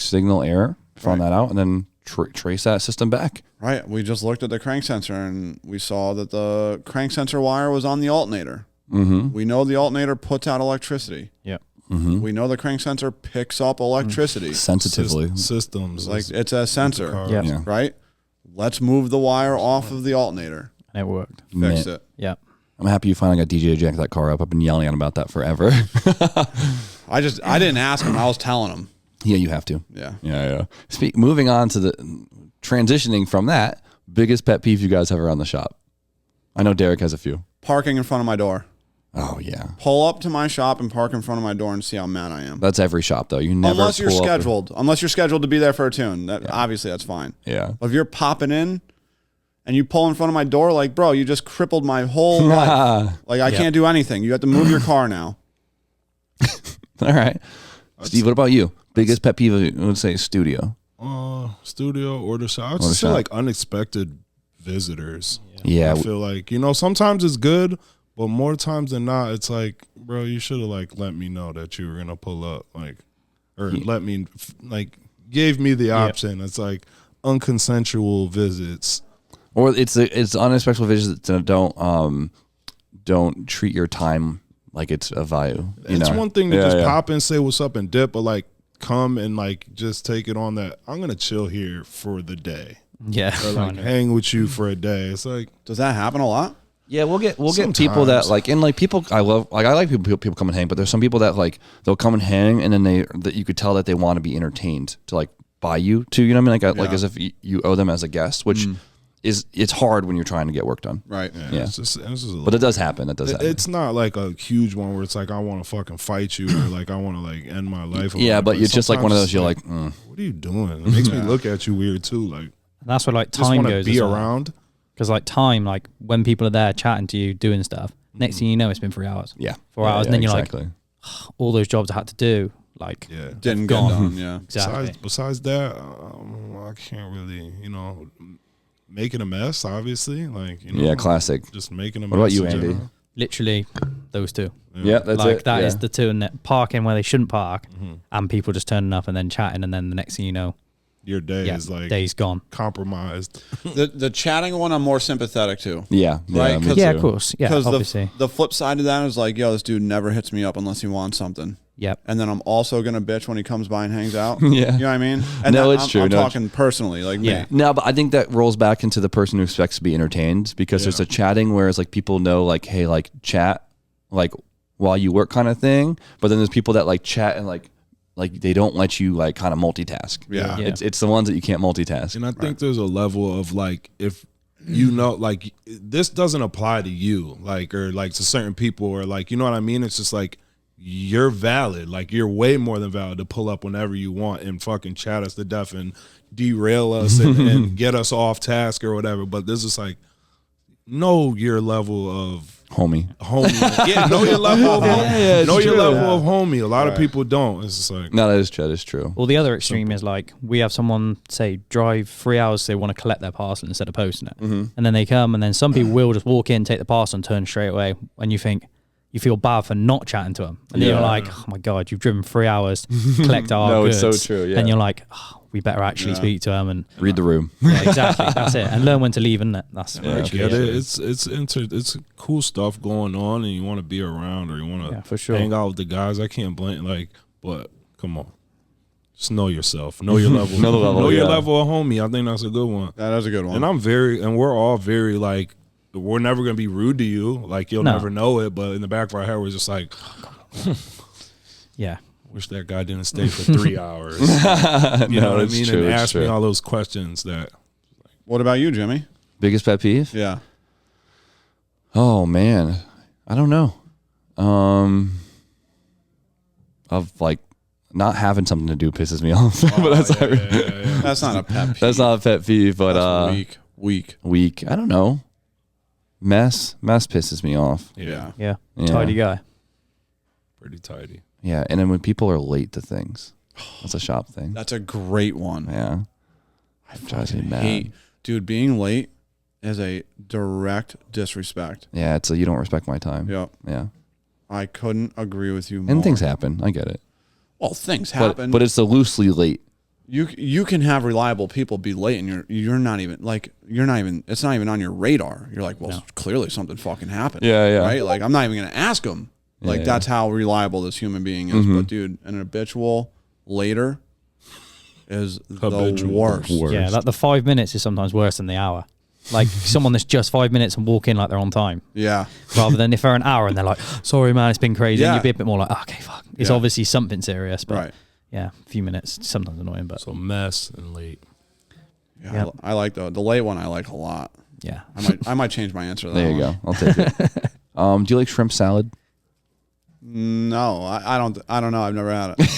signal error. Found that out, and then trace that system back. Right. We just looked at the crank sensor and we saw that the crank sensor wire was on the alternator. Mm-hmm. We know the alternator puts out electricity. Yeah. Mm-hmm. We know the crank sensor picks up electricity. Sensitively. Systems. Like it's a sensor, Yeah. Yeah. right? Let's move the wire off of the alternator. And it worked. Fix Man. it. Yeah. I'm happy you finally got DJ to jack that car up. I've been yelling at him about that forever. I didn't ask him. I was telling him. Yeah, you have to. Yeah. Yeah. Moving on to the transitioning from that, biggest pet peeve you guys have around the shop. I know Derek has a few. Parking in front of my door. Oh yeah, Pull up to my shop and park in front of my door and see how mad I am. that's every shop though. You never Unless you're pull up- scheduled. Unless you're scheduled to be there for a tune. Obviously that's fine. Yeah. But if you're popping in and you pull in front of my door, like, bro, you just crippled my whole life. Like I can't do anything. You have to move your car now. All right, Steve. What about you? Biggest pet peeve? I would say studio. Studio or the shop. I would Or the just say shop. like unexpected visitors. Yeah. I feel like, sometimes it's good, but more times than not, it's like, bro, you should have like let me know that you were gonna pull up, like, or let me gave me the option. It's like unconsensual visits. Or it's unexpected visits that don't treat your time like it's a value. It's one thing to just yeah. pop in, say what's up, and dip, but like come and like just take it on that I'm gonna chill here for the day. Yeah. or like hang with you for a day. It's like, Does that happen a lot? Yeah, we'll get people that Sometimes. like, and like people I like people come and hang, but there's some people that like they'll come and hang and then that you could tell that they want to be entertained to like buy you too, you know what I mean? Like Yeah. as if you owe them as a guest, which it's hard when you're trying to get work done. Right. Yeah. it's just But it does happen. It does happen. it's not like a huge one where it's like I want to fucking fight you or like I want to like end my life. Yeah, but it's just like one of sometimes those. You're it's like, what are you doing? It makes me look at you weird too. Like, And that's where like just time want to goes. be around. Because like time, like when people are there chatting to you, doing stuff, next thing you know, it's been 3 hours. yeah, 4 hours. And then you're exactly. like, all those jobs I had to do, like, Yeah. Didn't get Gone. done. Yeah. exactly. Besides that, I can't really, making a mess. Obviously, like Yeah, classic. just making a mess. What about you, in Andy? general. Literally those two. Yeah, that's like it. that is Yeah. the two, and that parking where they shouldn't park, and people just turning up and then chatting, and then the next thing you know, Your day yeah, is like day's gone. compromised. The chatting one, I'm more sympathetic to. Yeah, Right, me 'cause- Yeah, too. of course. Yeah, Because obviously. the flip side of that is like, yo, this dude never hits me up unless he wants something. Yep. And then I'm also gonna bitch when he comes by and hangs out. Yeah. You know what I mean? And No, that- it's I'm, true. I'm No, it's- talking personally, like Yeah. me. No, but I think that rolls back into the person who expects to be entertained because there's a chatting whereas like people know like, hey, like chat like while you work kind of thing. But then there's people that like chat and like they don't let you like kind of multitask. Yeah. Yeah. It's the ones that you can't multitask. And I think there's a level of like if like this doesn't apply to you, like or like to certain people or like you know what I mean. It's just like you're valid, like you're way more than valid to pull up whenever you want and fucking chat us to death and derail us and get us off task or whatever. But this is like know your level of Homie. homie. Yeah, know your level of it's know your true. level of homie. A lot of people don't. It's just like No, that is true. That is true. Well, the other extreme is like we have someone say drive 3 hours, they want to collect their parcel instead of posting it, and then they come, and then some people will just walk in, take the parcel, and turn straight away. And you think you feel bad for not chatting to them, and then you're like, oh my god, you've driven 3 hours to collect our No, it's goods. so true, yeah. And you're like, oh, we better actually speak to them, and Read the room. yeah, exactly, that's it, and learn when to leave, isn't it? That's very true. yeah, it's cool stuff going on, and you want to be around or you want to Yeah, for sure. hang out with the guys. I can't blame but come on, just know yourself, know your level, Know the level, know your yeah. level of homie. I think that's a good one. That is a good one. And we're all very like we're never gonna be rude to you. Like you'll No. never know it, but in the back of our head, we're just like, Yeah, wish that guy didn't stay for 3 hours. You know what I it's mean? true, And it's ask me true. all those questions that. What about you, Jimmy? Biggest pet peeve? Yeah. Oh man, I don't know. Of like not having something to do pisses me off. But that's That's not a pet peeve. that's not a pet peeve. But That's weak. weak. I don't know. Mess pisses me off. Yeah, yeah, Yeah. tidy guy. pretty tidy. Yeah, and then when people are late to things, that's a shop thing. That's a great one. Yeah, it drives me mad. Hate, dude, being late is a direct disrespect. Yeah, it's a you don't respect my time. Yep. Yeah, I couldn't agree with you more. and things happen. I get it. Well, things But happen. but it's the loosely late. You can have reliable people be late and you're not even it's not even on your radar. You're like, well, clearly something fucking happened. Yeah, yeah. Right? Like I'm not even gonna ask them. Like Yeah, that's how reliable this human being is. But dude, an habitual later is the Habitual. worst. Yeah, like the 5 minutes is sometimes worse than the hour. Like someone that's just 5 minutes and walk in like they're on time, Yeah. rather than if they're an hour and they're like, sorry man, it's been crazy. And Yeah. you'd be a bit more like, okay, fuck. It's Yeah. obviously something serious, but Right. yeah, a few minutes, sometimes annoying, but So mess and late. Yeah. Yep. I like the late one I like a lot. yeah. I might change my answer to that. There you one. go. I'll take it. Do you like shrimp salad? No, I don't know. I've never had it.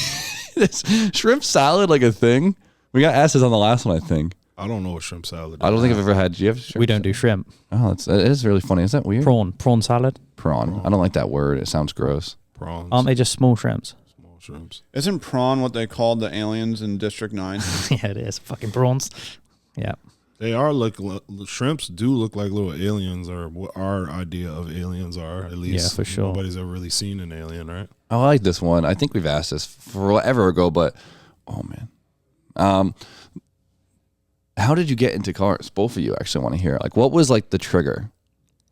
Is shrimp salad like a thing? We got asked this on the last one, I think. I don't know what shrimp salad is. I don't think I've ever had. Do you have shrimp? We don't do shrimp. Oh, it is really funny. Is that weird? Prawn salad. Prawn. I don't like that word. It sounds gross. prawns. Aren't they just small shrimps? Small shrimps. Isn't prawn what they called the aliens in District 9? Yeah, it is. Fucking prawns. Yeah. They are shrimps do look like little aliens, or what our idea of aliens are. At least, Yeah, for sure. Nobody's ever really seen an alien, right? I like this one. I think we've asked this forever ago, but oh man. How did you get into cars? Both of you actually want to hear. Like, what was like the trigger?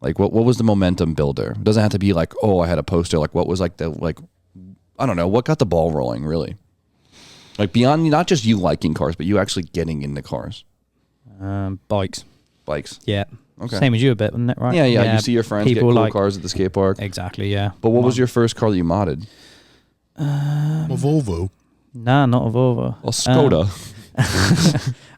Like, what was the momentum builder? It doesn't have to be like, oh, I had a poster. Like, what was like I don't know, what got the ball rolling really? Like beyond not just you liking cars, but you actually getting into cars. Bikes. Bikes. Yeah. Okay. Same as you a bit, wasn't it? Right. Yeah. You see your friends get cool cars at the skate park. Exactly. Yeah. But what was your first car that you modded? A Volvo. Nah, not a Volvo. A Skoda.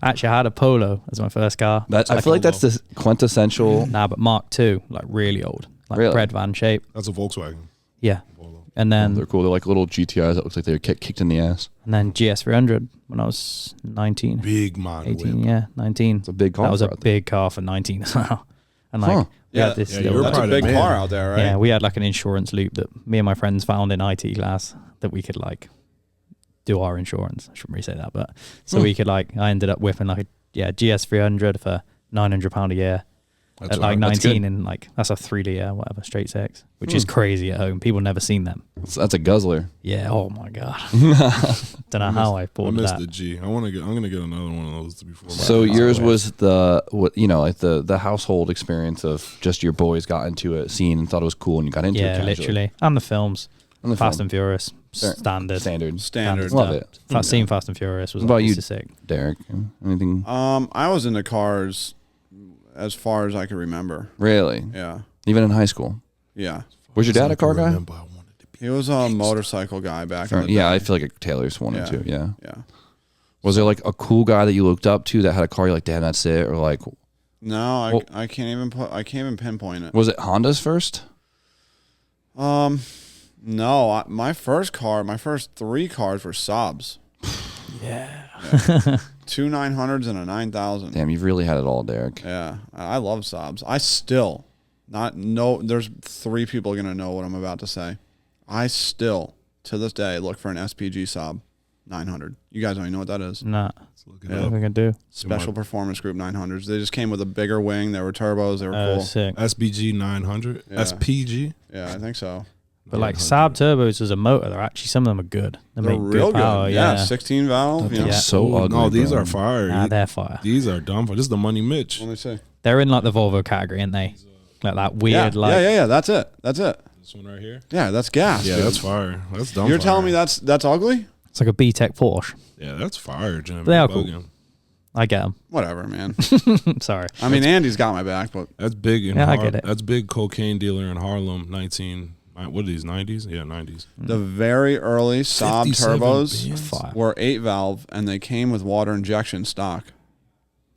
Actually, I had a Polo as my first car. I feel like that's the quintessential. Nah, but Mark II, like really old, like Really? bread van shape. That's a Volkswagen. Yeah. Volvo. And then They're cool. They're like little GTIs that looks like they were kicked in the ass. GS 300 when I was 19. Big mod 18, whip. yeah, 19. It's a big car. That was a out there. big car for 19 as well. And like, Huh. we had this Yeah, little, you're That's a probably big the man. car out there, right? yeah, we had like an insurance loop that me and my friends found in IT class that we could like do our insurance. I shouldn't really say that, but so we could like, I ended up whipping like a GS 300 for £900 a year. That's At like hard. 19 and like that's a 3-liter whatever straight six, which is crazy at home. People never seen them. That's a guzzler. Yeah. Oh my god. Don't know how I I bought missed that. the G. I'm gonna get another one of those before. So yours was the household experience of just your boys got into a scene and thought it was cool and you got into it. Yeah, casually. literally. And the films. And the Fast film. and Furious. Fair. Standard. Standard. Love stuff. it. That scene Fast and Furious was What about like you? sick. Derek, anything? I was into cars as far as I can remember. Really? Yeah. Even in high school? Yeah. Was your dad a car guy? He was a motorcycle guy back in the day. Yeah, I feel like a Taylor's one or two. Yeah. Yeah. Was there like a cool guy that you looked up to that had a car? You're like, damn, that's it, or like, No, I can't even pinpoint it. was it Honda's first? No, my first 3 cars were Saabs. Yeah. 2 900s and a 9000. Damn, you've really had it all, Derek. Yeah, I love Saabs. I still there's 3 people gonna know what I'm about to say. I still to this day look for an SPG Saab 900. You guys don't even know what that is. Nah. Look it What up. are we gonna do? Special Performance Group 900s. They just came with a bigger wing. They were turbos. They were Oh, cool. sick. SBG 900. Yeah. SPG. Yeah, I think so. But like Saab turbos as a motor, they're actually some of them are good. They They're make real good power. good. Yeah. 16 valve. You know. Yeah. So Oh, ugly. no, these bro. are fire. Nah, they're fire. These are dumb. This is the Money Mitch. Let me see. They're in like the Volvo category, aren't they? Like that weird, Yeah, like yeah. That's it. This one right here. Yeah, that's gas. Yeah, dude. that's fire. That's dumb. You're fire. telling me that's ugly? it's like a B-Tech Porsche. Yeah, that's fire, Jim. They are cool. Bugging. I get them. Whatever, man. Sorry. I mean, Andy's got my back, but That's big in Yeah, I get it. That's big cocaine dealer in Harlem. 19. What are these? 90s? Yeah, 90s. the very early Saab 57 turbos bands. Fire. were 8 valve, and they came with water injection stock.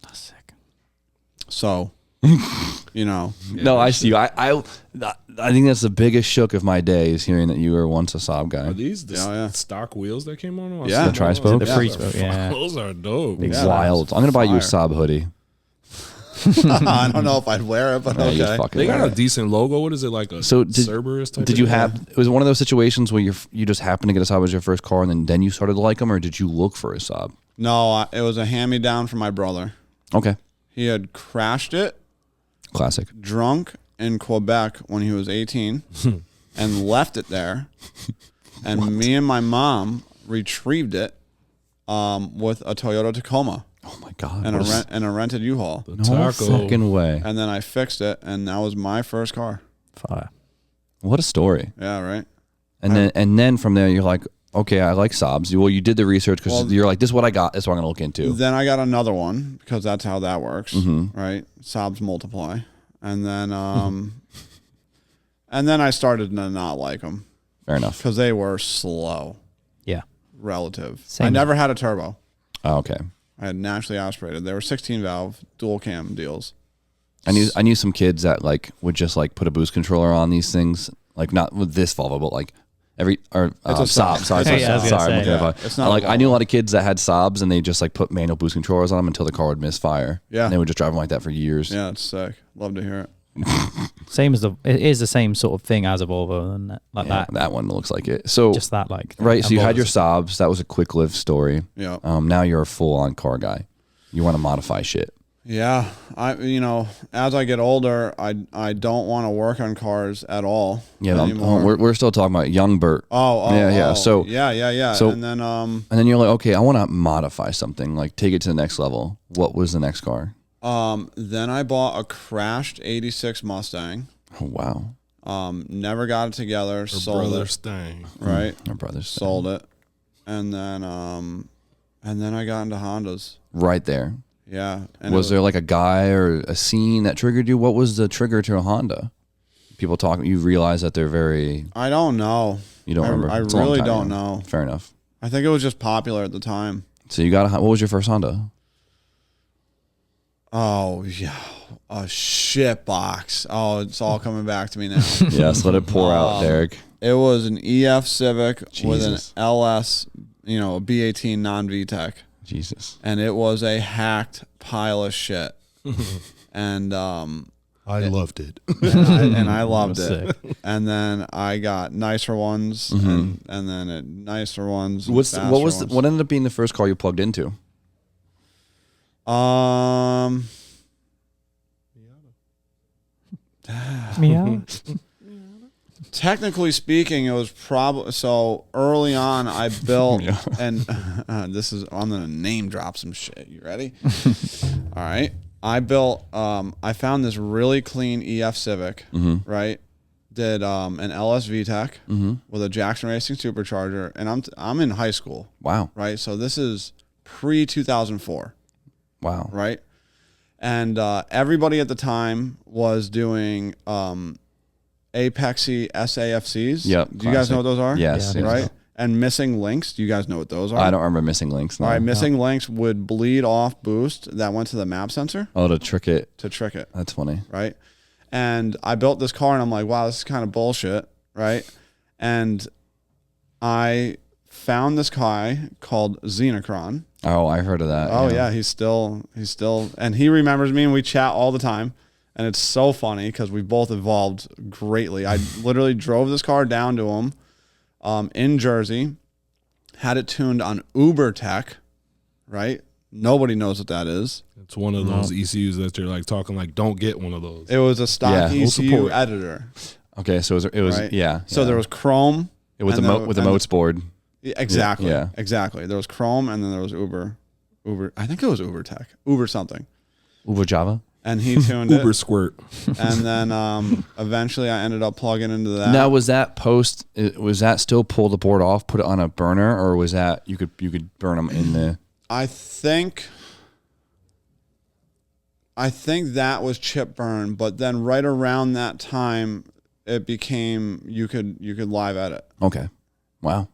That's sick. So, you know, No, I see you. I think that's the biggest shook of my day is hearing that you were once a Saab guy. Are these the Yeah. stock wheels that came on them? Yeah. The tri-spoke? The Yeah. free spoke, yeah. Those are dope. Big Yeah, Wild. that's I'm gonna buy you a fire. Saab hoodie. I don't know if I'd wear it, but Yeah, you okay. fucking They got wear a it. decent logo. What is it, like a So did- Cerberus type? Did of you thing? have? It was one of those situations where you just happened to get a Saab as your first car, and then you started to like them, or did you look for a Saab? No, it was a hand-me-down from my brother. Okay, He had crashed it classic. drunk in Quebec when he was 18 and left it there. And me and my mom retrieved it with a Toyota Tacoma Oh my god! and what a rented U-Haul. The no taco. fucking way! And then I fixed it, and that was my first car. Fire. What a story! Yeah, right. And then from there, you're like, okay, I like Saabs. Well, you did the research because Well, you're like, this is what I got. This is what I'm gonna look into. Then I got another one because that's how that works, right? Saabs multiply, and then and then I started to not like them Fair enough. because they were slow, Yeah. relative. Same. I never had a turbo. Oh, okay. I had naturally aspirated. They were 16 valve dual cam deals. I knew some kids that like would just like put a boost controller on these things, like not with this Volvo, but like every or It's a Saab. Saab. Sorry, Hey, I was gonna sorry. say, I'm looking at yeah. Volvo. It's not like a I knew a Volvo. lot of kids that had Saabs and they just like put manual boost controllers on them until the car would misfire. Yeah. and they would just drive them like that for years. Yeah, it's sick. Love to hear it. Same as it is the same sort of thing as a Volvo, and like Yeah, that. that one looks like it. So Just that, like right, so and you had your Volvos. Saabs. That was a quick lived story. Yeah. Now you're a full on car guy. You want to modify shit. Yeah, as I get older, I don't want to work on cars at all. Yeah, anymore. we're still talking about young Bert. Yeah. So yeah. so- And then And then you're like, okay, I want to modify something, like take it to the next level. What was the next car? then I bought a crashed '86 Mustang. Oh wow, Never got it together. Her Sold brother it. Stang. Right. my brother's Sold it. And then I got into Hondas. right there. Yeah. And Was there like a guy or a scene that triggered you? What was the trigger to a Honda? People talking, you realize that they're very. I don't know. You don't remember? I It's a long really time don't ago. know. Fair enough. I think it was just popular at the time. So you got what was your first Honda? Oh yeah, a shit box. Oh, it's all coming back to me now. Yes, let it pour out, Derek. It was an EF Civic with an Jesus. LS, a B18 non-VTEC. Jesus. And it was a hacked pile of shit. And I loved it. I loved That's it. And then I got nicer ones, and then nicer ones. and faster ones. What ended up being the first car you plugged into? Meow. Technically speaking, it was probably so early on. I built, Yeah. and I'm gonna name drop some shit. You ready? All right. I built. I found this really clean EF Civic. Right. Did an LS VTEC with a Jackson Racing supercharger, and I'm in high school. Wow. Right. So this is pre 2004. Wow. Right. And everybody at the time was doing Apexy SAFCs. Yep, Do you guys know what those are? Yes. Yeah. yes. Right. And missing links. Do you guys know what those are? I don't remember missing links. No. All right. Missing links would bleed off boost that went to the map sensor Oh, to trick it. to trick it. That's funny. Right. And I built this car and I'm like, wow, this is kind of bullshit. Right. And I found this guy called Xenocron. Oh, I heard of that. Oh yeah, he's still, and he remembers me, and we chat all the time, and it's so funny because we both evolved greatly. I literally drove this car down to him, in Jersey, had it tuned on Uber Tech, right? Nobody knows what that is. It's one of those ECUs that you're like talking like, don't get one of those. It was a stock Yeah. We'll ECU support. editor, Okay, so it was right? yeah. So yeah. there was Chrome. with the and with the motes board. Exactly. Yeah. Exactly. There was Chrome, and then there was Uber. I think it was Uber Tech. Uber something. Uber Java. And he tuned it. Uber Squirt. And then eventually I ended up plugging into that. Now was that still pull the board off, put it on a burner, or was that you could burn them in the? I think that was chip burn, but then right around that time it became you could live edit. Okay. Wow.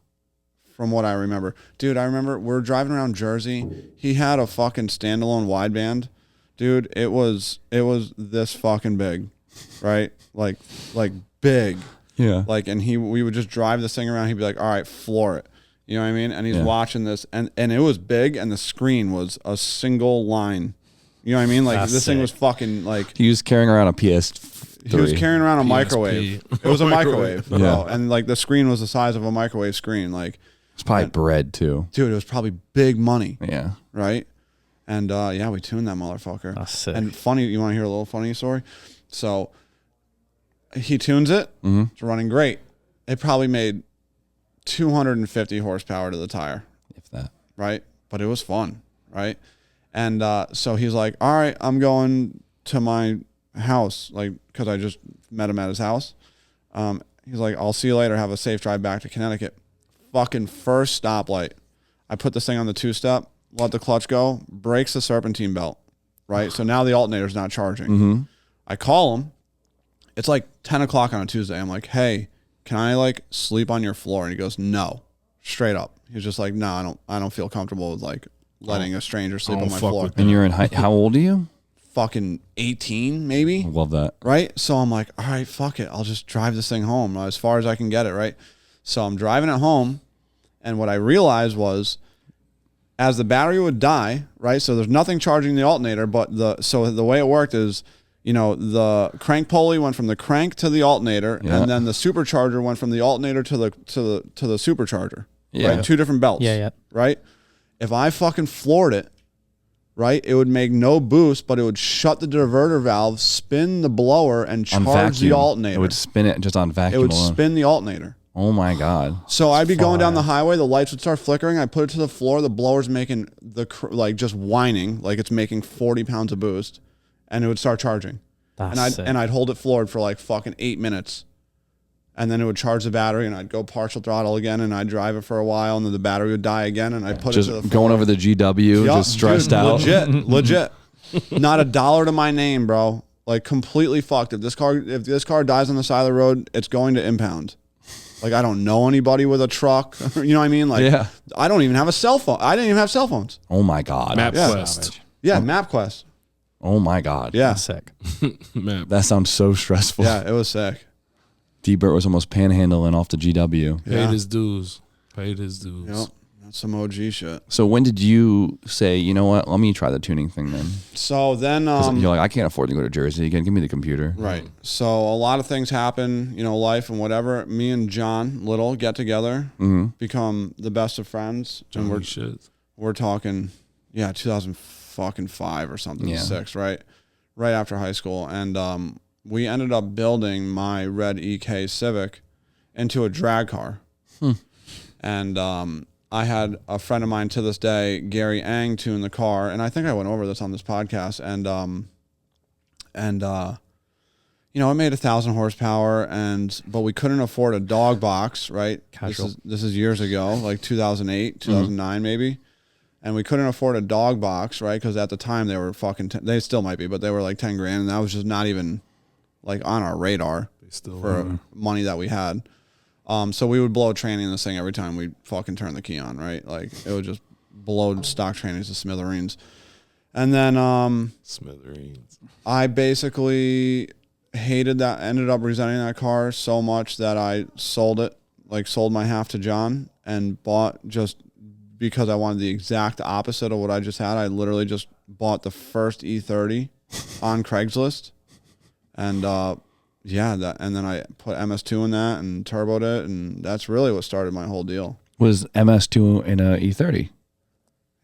From what I remember. Dude, I remember we're driving around Jersey. He had a fucking standalone wideband. Dude, it was this fucking big. Right? Like big. Yeah. Like, and we would just drive this thing around. He'd be like, all right, floor it. You know what I mean? And he's watching this, and it was big, and the screen was a single line. You know what I mean? Like, That's this thing sick. was fucking, like, He was carrying around a PS3. he was carrying around a PSP. microwave. It was a microwave. Yeah. Bro. And, like, the screen was the size of a microwave screen. Like, It's probably bread too. dude, it was probably big money, Yeah. right? And, yeah, we tuned that motherfucker. That's sick. And funny, you want to hear a little funny story? So, he tunes it. It's running great. It probably made 250 horsepower to the tire, If that. right? But it was fun, right? And so he's like, all right, I'm going to my house, like, because I just met him at his house. He's like, I'll see you later. Have a safe drive back to Connecticut. Fucking first stoplight. I put this thing on the two-step, let the clutch go, breaks the serpentine belt, right? So now the alternator's not charging. I call him. It's like 10 o'clock on a Tuesday. I'm like, hey, can I, like, sleep on your floor? And he goes, no. Straight up. He's just like, no, I don't feel comfortable with, like, letting a stranger sleep I on don't my fuck floor. with And you're in how old are you? Fucking 18, maybe. I love that. Right? So I'm like, all right, fuck it. I'll just drive this thing home as far as I can get it, right? So I'm driving it home, and what I realized was as the battery would die, right? So there's nothing charging the alternator, but the way it worked is, you know, the crank pulley went from the crank to the alternator, and then the supercharger went from the alternator to the supercharger. Yeah. Right? Two different belts. Yeah. Right? If I fucking floored it, right, it would make no boost, but it would shut the diverter valve, spin the blower, and On charge the vacuum. alternator. It would spin it just on It vacuum would alone. spin the alternator. Oh my god. So I'd be going down the highway, the lights would start flickering. I put it to the floor, the blower's making like just whining, like it's making 40 pounds of boost, and it would start charging. That's sick. And I'd hold it floored for like fucking 8 minutes, and then it would charge the battery, and I'd go partial throttle again, and I'd drive it for a while, and then the battery would die again, and I'd put Just it to the going floor. over the GW, Yup, just stressed dude, out. Legit. Not a dollar to my name, bro. Like completely fucked. If this car dies on the side of the road, it's going to impound. Like I don't know anybody with a truck. You know what I mean? Like Yeah. I don't even have a cell phone. I didn't even have cell phones. Oh my God. MapQuest. Yeah, MapQuest. Oh my God. Yeah. That's sick. Map. That sounds so stressful. Yeah, it was sick. D-Bert was almost panhandling off the GW. Paid his dues. Paid his dues. Yep. That's some OG shit. So when did you say, you know what, let me try the tuning thing then? So then 'Cause you're like, I can't afford to go to Jersey again. Give me the computer. right. So a lot of things happen, you know, life and whatever. Me and John Little get together, become the best of friends, and Johnny shit. we're talking, 2005 or something, Yeah. 6, right after high school, and we ended up building my red EK Civic into a drag car, and I had a friend of mine to this day, Gary Ang, tune the car, and I think I went over this on this podcast, and you know, it made 1,000 horsepower, but we couldn't afford a dog box, right? Casual. This is years ago, like 2008, 2009 maybe. And we couldn't afford a dog box, right? Because at the time they were they still might be, but they were like 10 grand, and that was just not even like on our radar Still for money that we had. So we would blow training this thing every time we fucking turn the key on, right? Like it would just blow stock trainings to smithereens. And then Smithereens. I basically hated that, ended up resenting that car so much that I sold it, like sold my half to John and bought, just because I wanted the exact opposite of what I just had. I literally just bought the first E30 on Craigslist, and and then I put MS2 in that and turboed it, and that's really what started my whole deal. Was MS2 in a E30?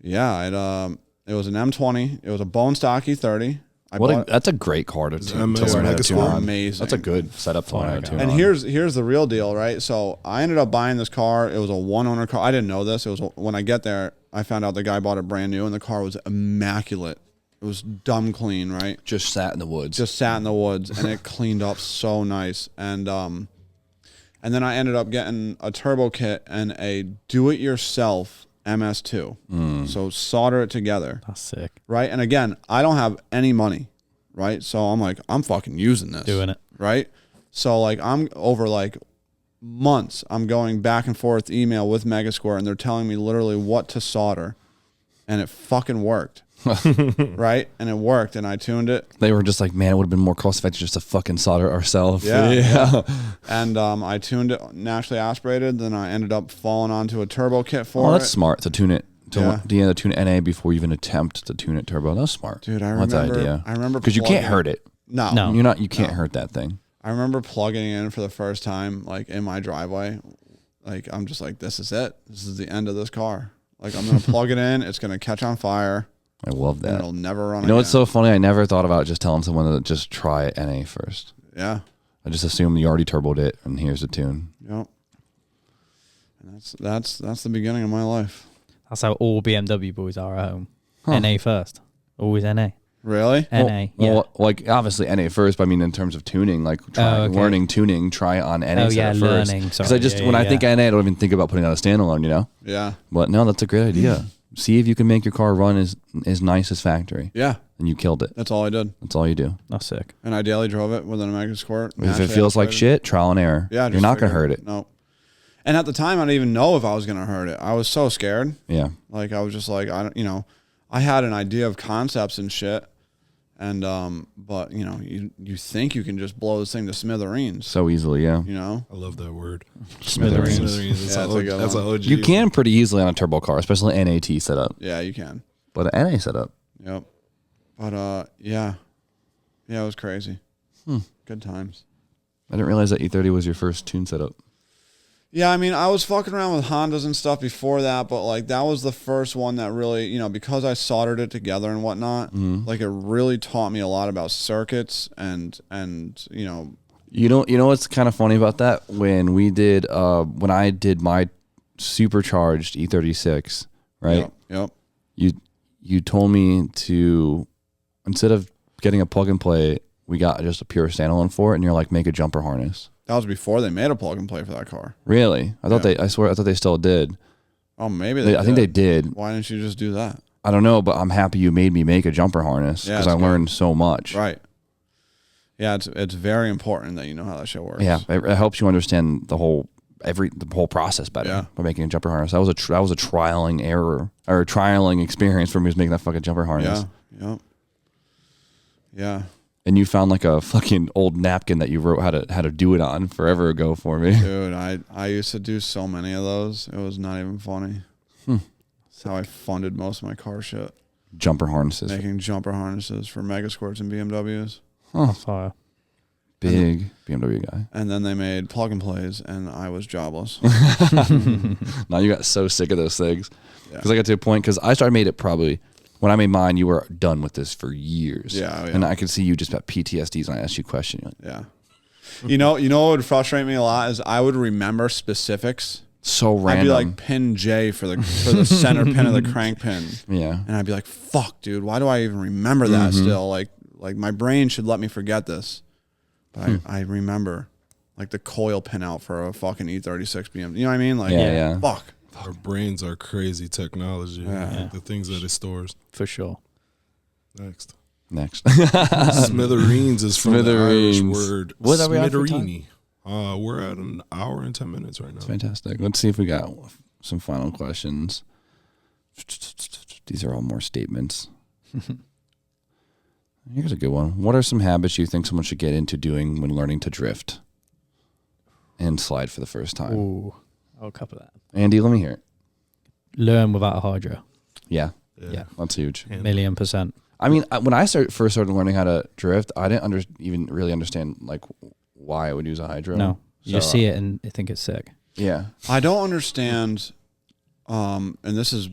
Yeah, it was an M20. It was a bone stock E30. That's a great car to tune. MS learn how to Mega tune Sport. on. Amazing. That's a good setup to learn how to tune And on. here's the real deal, right? So I ended up buying this car. It was a one-owner car. I didn't know this. It was when I get there, I found out the guy bought it brand new, and the car was immaculate. It was dumb clean, right? Just sat in the woods. Just sat in the woods, and it cleaned up so nice. And then I ended up getting a turbo kit and a do-it-yourself MS2. So solder it together, That's sick. right? And again, I don't have any money, right? So I'm like, I'm fucking using this. Doing it. Right? So like I'm over like months, I'm going back and forth email with Megasquare, and they're telling me literally what to solder, and it fucking worked. Right? And it worked, and I tuned it. They were just like, man, it would have been more cost effective just to fucking solder ourselves. Yeah. And I tuned it naturally aspirated. Then I ended up falling onto a turbo kit for Oh, it. that's smart to tune it. Yeah. To tune it NA before you even attempt to tune it turbo. That's smart. Dude, I That's the remember. idea. I remember Because you can't plugging- hurt it. No. No. You can't hurt that thing. I remember plugging it in for the first time, like in my driveway. Like I'm just like, this is it. This is the end of this car. Like I'm gonna plug it in. It's gonna catch on fire. I love And that. it'll never run. You know what's again. so funny? I never thought about just telling someone to just try NA first. Yeah. I just assumed you already turboed it and here's the tune. Yep. And that's the beginning of my life. That's how all BMW boys are at home. NA first. Always NA. Really? NA. Well, like obviously NA first, but I mean in terms of tuning, like learning tuning, try on NA Oh, setup yeah, first. learning, Because sorry. I just Yeah, when I yeah, think NA, I don't even think about putting on a standalone, you know. Yeah. But no, that's a great idea. See if you can make your car run as nice as factory, Yeah. and you killed it. That's all I did. That's all you do. That's sick. And I daily drove it with an Megasquirt. If it feels like shit, trial and error. Yeah. You're not gonna hurt it. No. And at the time, I didn't even know if I was gonna hurt it. I was so scared. Yeah. Like I was just like, I had an idea of concepts and shit. And but you think you can just blow this thing to smithereens. So easily, yeah. You know? I love that word. Smithereens. Smithereens. Yeah, That's an OG. You can pretty easily on a turbo car, especially NAT setup. Yeah, you can. But an NA setup, Yep. But yeah, it was crazy. Good times. I didn't realize that E30 was your first tune setup. Yeah, I mean, I was fucking around with Hondas and stuff before that, but like that was the first one that really, because I soldered it together and whatnot, like it really taught me a lot about circuits and You know what's kind of funny about that? When I did my supercharged E36, right? Yep. You told me to, instead of getting a plug and play, we got just a pure standalone for it, and you're like, make a jumper harness. That was before they made a plug and play for that car. Really? I thought I thought they still did. Oh, maybe they did. I think they did. Why didn't you just do that? I don't know, but I'm happy you made me make a jumper harness because I learned so much. Right. Yeah, it's very important that you know how that shit works. Yeah, it helps you understand the whole process better by making a jumper harness. That was a trialing error or trialing experience for me, was making that fucking jumper harness. Yeah. And you found like a fucking old napkin that you wrote how to do it on forever ago for me. Dude, I used to do so many of those. It was not even funny. That's how I funded most of my car shit. Jumper harnesses. Making jumper harnesses for Mega Squirts and BMWs. Oh, fire. Big BMW guy. And then they made plug and plays, and I was jobless. Now you got so sick of those things. Because I got to a point, because I started made it probably, when I made mine, you were done with this for years. Yeah. And I could see you just got PTSDs when I asked you a question. Like, yeah. You know what would frustrate me a lot is I would remember specifics. So random. I'd be like pin J for the center pin of the crank pin. Yeah. And I'd be like, fuck, dude, why do I even remember that still? Like my brain should let me forget this. But I remember like the coil pin out for a fucking E36 BM. You know what I mean? Like, fuck. Our brains are crazy technology. Like the things that it stores. For sure. Next. Smithereens is from the Irish word what are we at for smithereeni. We're at an hour and 10 minutes right now. That's fantastic. Let's see if we got some final questions. These are all more statements. Here's a good one. What are some habits you think someone should get into doing when learning to drift and slide for the first time? Ooh, I'll cover that. Andy, let me hear it. Learn without a hydro. Yeah. Yeah. That's huge. 1,000,000%. I mean, when I first started learning how to drift, I didn't even really understand like why I would use a hydro. No, you just see it and you think it's sick. Yeah. I don't understand, and this is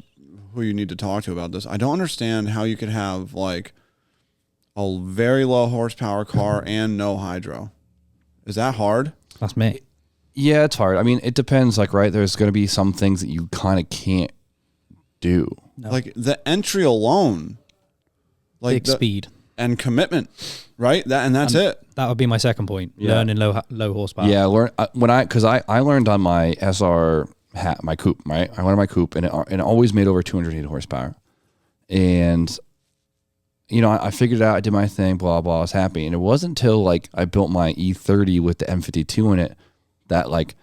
who you need to talk to about this. I don't understand how you could have like a very low horsepower car and no hydro. Is that hard? That's me. Yeah, it's hard. I mean, it depends. Like, right, there's going to be some things that you kind of can't do. No. Like the entry alone, like Big speed. and commitment, right? That's it. That would be my second point. Yeah. Learning low horsepower. Yeah, because I learned on my SR my coupe, right? I learned my coupe, and it always made over 280 horsepower, and you know, I figured it out. I did my thing, blah blah. I was happy, and it wasn't until like I built my E30 with the M52 in it that like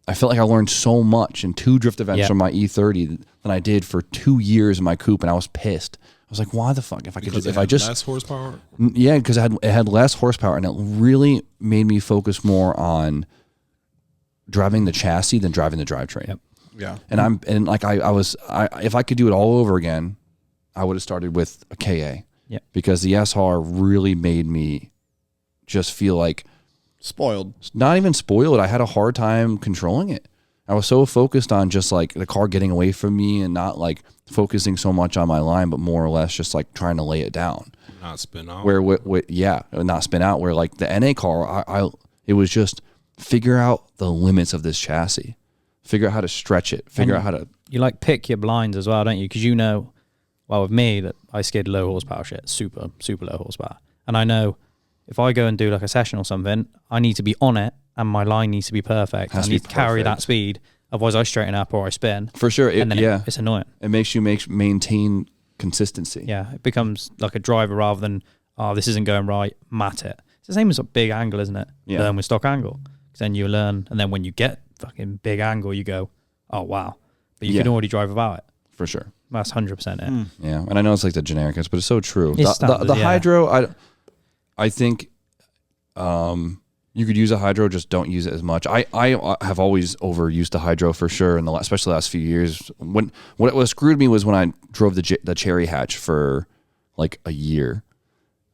I felt like I learned so much in 2 drift events from my E30 than I did for 2 years in my coupe, and I was pissed. I was like, why the fuck? If I could, less horsepower. Yeah, because it had less horsepower, and it really made me focus more on driving the chassis than driving the drivetrain. Yep. Yeah, and if I could do it all over again, I would have started with a KA. Yeah, because the SR really made me just feel like spoiled. Not even spoiled. I had a hard time controlling it. I was so focused on just like the car getting away from me and not like focusing so much on my line, but more or less just like trying to lay it down. Not spin out. Not spin out. Where like the NA car, it was just figure out the limits of this chassis, figure out how to stretch it, figure out how to. You like pick your blinds as well, don't you? Because you know, well, with me, that I skid low horsepower shit, super low horsepower, and I know if I go and do like a session or something, I need to be on it. And my line needs to be perfect. I need to carry that speed. Otherwise, I straighten up or I spin. For sure. It's annoying. It makes you maintain consistency. Yeah. It becomes like a driver rather than, this isn't going right, mat it. It's the same as a big angle, isn't it? Yeah. Learn with stock angle. Because then you learn. And then when you get fucking big angle, you go, oh, wow. But you can already drive without it. For sure. That's 100% it. Yeah. And I know it's like the generic, but it's so true. It's the hydro, I think... you could use a hydro, just don't use it as much. I have always overused the hydro for sure, especially the last few years. What screwed me was when I drove the cherry hatch for like a year,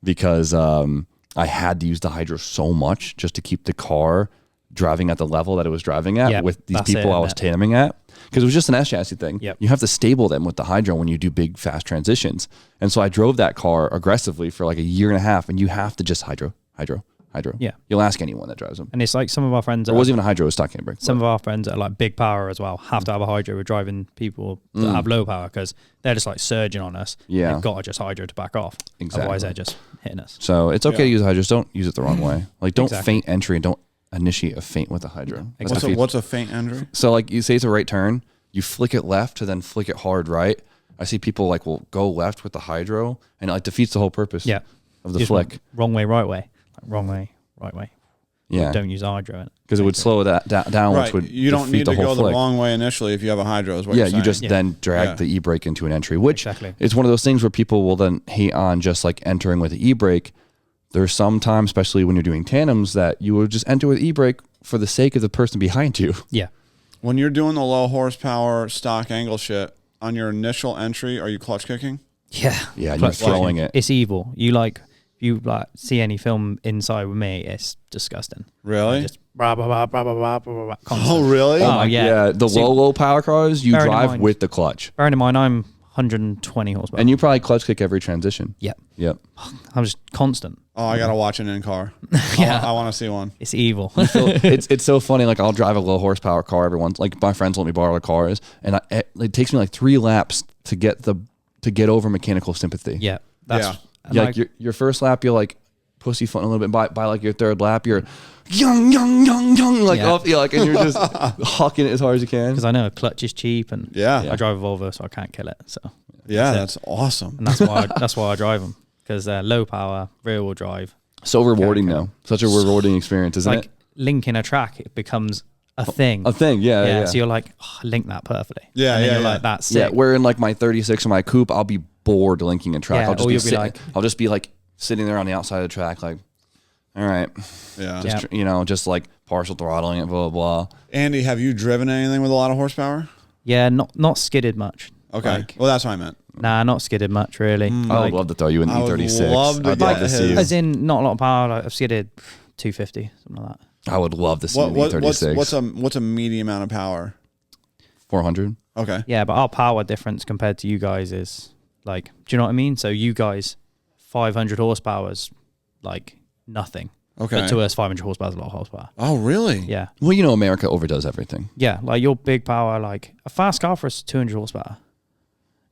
because I had to use the hydro so much just to keep the car driving at the level that it was driving at with these people I was tandeming at. Because it was just an S chassis thing. Yep. You have to stable them with the hydro when you do big fast transitions. And so I drove that car aggressively for like a year and a half, and you have to just hydro. Yeah. You'll ask anyone that drives them. And it's like some of our friends... It wasn't even a hydro, it was stock handbrake. Some of our friends that are like big power as well have to have a hydro. We're driving people that have low power because they're just like surging on us. Yeah. They've got to just hydro to back off. Exactly. Otherwise, they're just hitting us. So it's okay to use a hydro, just don't use it the wrong way. Like don't faint entry and don't initiate a feint with a hydro. What's a feint entry? So like you say it's a right turn, you flick it left to then flick it hard right. I see people like will go left with the hydro and it like defeats the whole purpose of the Just flick. Wrong way, right way. Like wrong way, right way. Yeah. Don't use hydro in it. Because it would slow that down, Right. which would You don't defeat need the to whole go the flick. wrong way initially if you have a hydro. Is what Yeah, you're you saying. just then drag Yeah. the e-brake into an entry, which Exactly. it's one of those things where people will then hate on just like entering with the e-brake. There's some time, especially when you're doing tandems, that you will just enter with e-brake for the sake of the person behind you. Yeah. When you're doing the low horsepower stock angle shit on your initial entry, are you clutch kicking? Yeah. Yeah, and you're throwing it. It's evil. You like see any film inside with me, it's disgusting. Really? Just blah, blah, blah, blah, blah, blah, blah, blah, constant. Oh, really? Oh, yeah. The See, low power cars, you bearing in drive mind- with the clutch. Bearing in mind, I'm 120 horsepower. And you probably clutch kick every transition. Yep. Yep. I'm just constant. Oh, I gotta watch an in car. Yeah. I want to see one. It's evil. So it's so funny. Like I'll drive a low horsepower car every once. Like my friends let me borrow their cars, and it takes me like 3 laps to get over mechanical sympathy. Yeah. That's Yeah. and Like your first lap, you're like pussyfooting a little bit. By like your third lap, you're young, like Yeah. off, like, and you're just hucking it as hard as you can. because I know a clutch is cheap, and Yeah. I drive a Volvo, so I can't kill it. So Yeah, That's that's awesome. and that's why I drive them, because they're low power, rear wheel drive. So rewarding Okay. though. Such a rewarding experience, isn't Like it? linking a track, it becomes a thing. A thing, yeah. So you're like, oh, I linked that perfectly. Yeah, and then yeah, you're yeah. like, that's Yeah, sick. where in like my 36 or my coupe, I'll be bored linking a track. Yeah, I'll just or be, you'll be like- I'll just be like sitting there on the outside of the track, like, all right, Yeah. Yeah. just like partial throttling it, blah blah blah. Andy, have you driven anything with a lot of horsepower? Yeah, not skidded much. Okay. Like, Well, that's what I meant. nah, not skidded much really. I would love to throw you an I would E36. love to I'd get love to see you. his- As in, not a lot of power. Like, I've skidded 250, something like that. I would love to see an What's E36. what's a medium amount of power? 400. Okay. Yeah, but our power difference compared to you guys is like, do you know what I mean? So you guys, 500 horsepower is like nothing. Okay. But to us, 500 horsepower is a lot of horsepower. Oh, really? Yeah. Well, you know, America overdoes everything. Yeah, like your big power, like a fast car for us is 200 horsepower.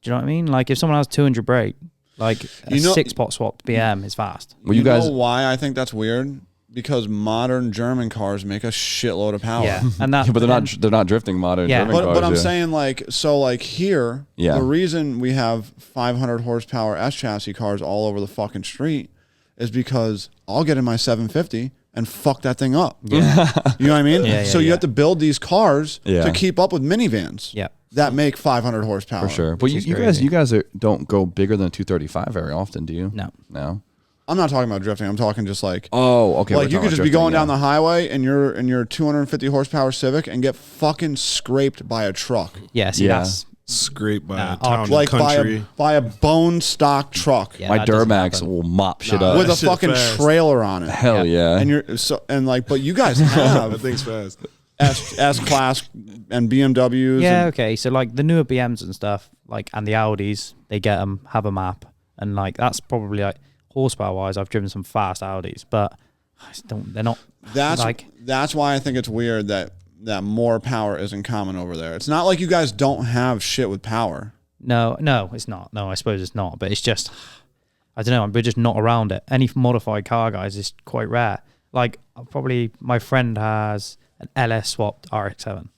Do you know what I mean? Like if someone has 200 brake, like a You know- 6-pot swapped BM is fast. Well, you guys, know why I think that's weird? Because modern German cars make a shitload of power. Yeah, and that. but they're not drifting modern Yeah. German But, cars. but I'm yeah. saying like here, Yeah. the reason we have 500 horsepower S chassis cars all over the fucking street is because I'll get in my 750 and fuck that thing up. Yeah. You know what I mean? Yeah, yeah, so you yeah. have to build these cars Yeah. to keep up with minivans Yeah. that make 500 horsepower. for sure. But is you crazy. guys don't go bigger than a 235 very often, do you? No. No. I'm not talking about drifting. I'm talking just like Oh, okay. like you could just be going down the highway in your 250 horsepower Civic and get fucking scraped by a truck. Yeah, see, Yeah. that's. Scraped by Nah, a town and Like country. by a bone stock truck Yeah, My that doesn't Duramax happen. will mop shit Nah, up. with a that shit fucking fast. trailer on it. Hell yeah. And you're so and like, but you guys that have thing's fast. S class and BMWs. Yeah, and, okay. So like the newer BMs and stuff, like and the Audis, they get them, have a map, and like that's probably like horsepower wise. I've driven some fast Audis, but I just don't. They're not. that's like that's why I think it's weird that more power isn't common over there. It's not like you guys don't have shit with power. No, it's not. No, I suppose it's not. But it's just, I don't know. We're just not around it. Any modified car, guys, is quite rare. Like probably my friend has an LS swapped RX-7.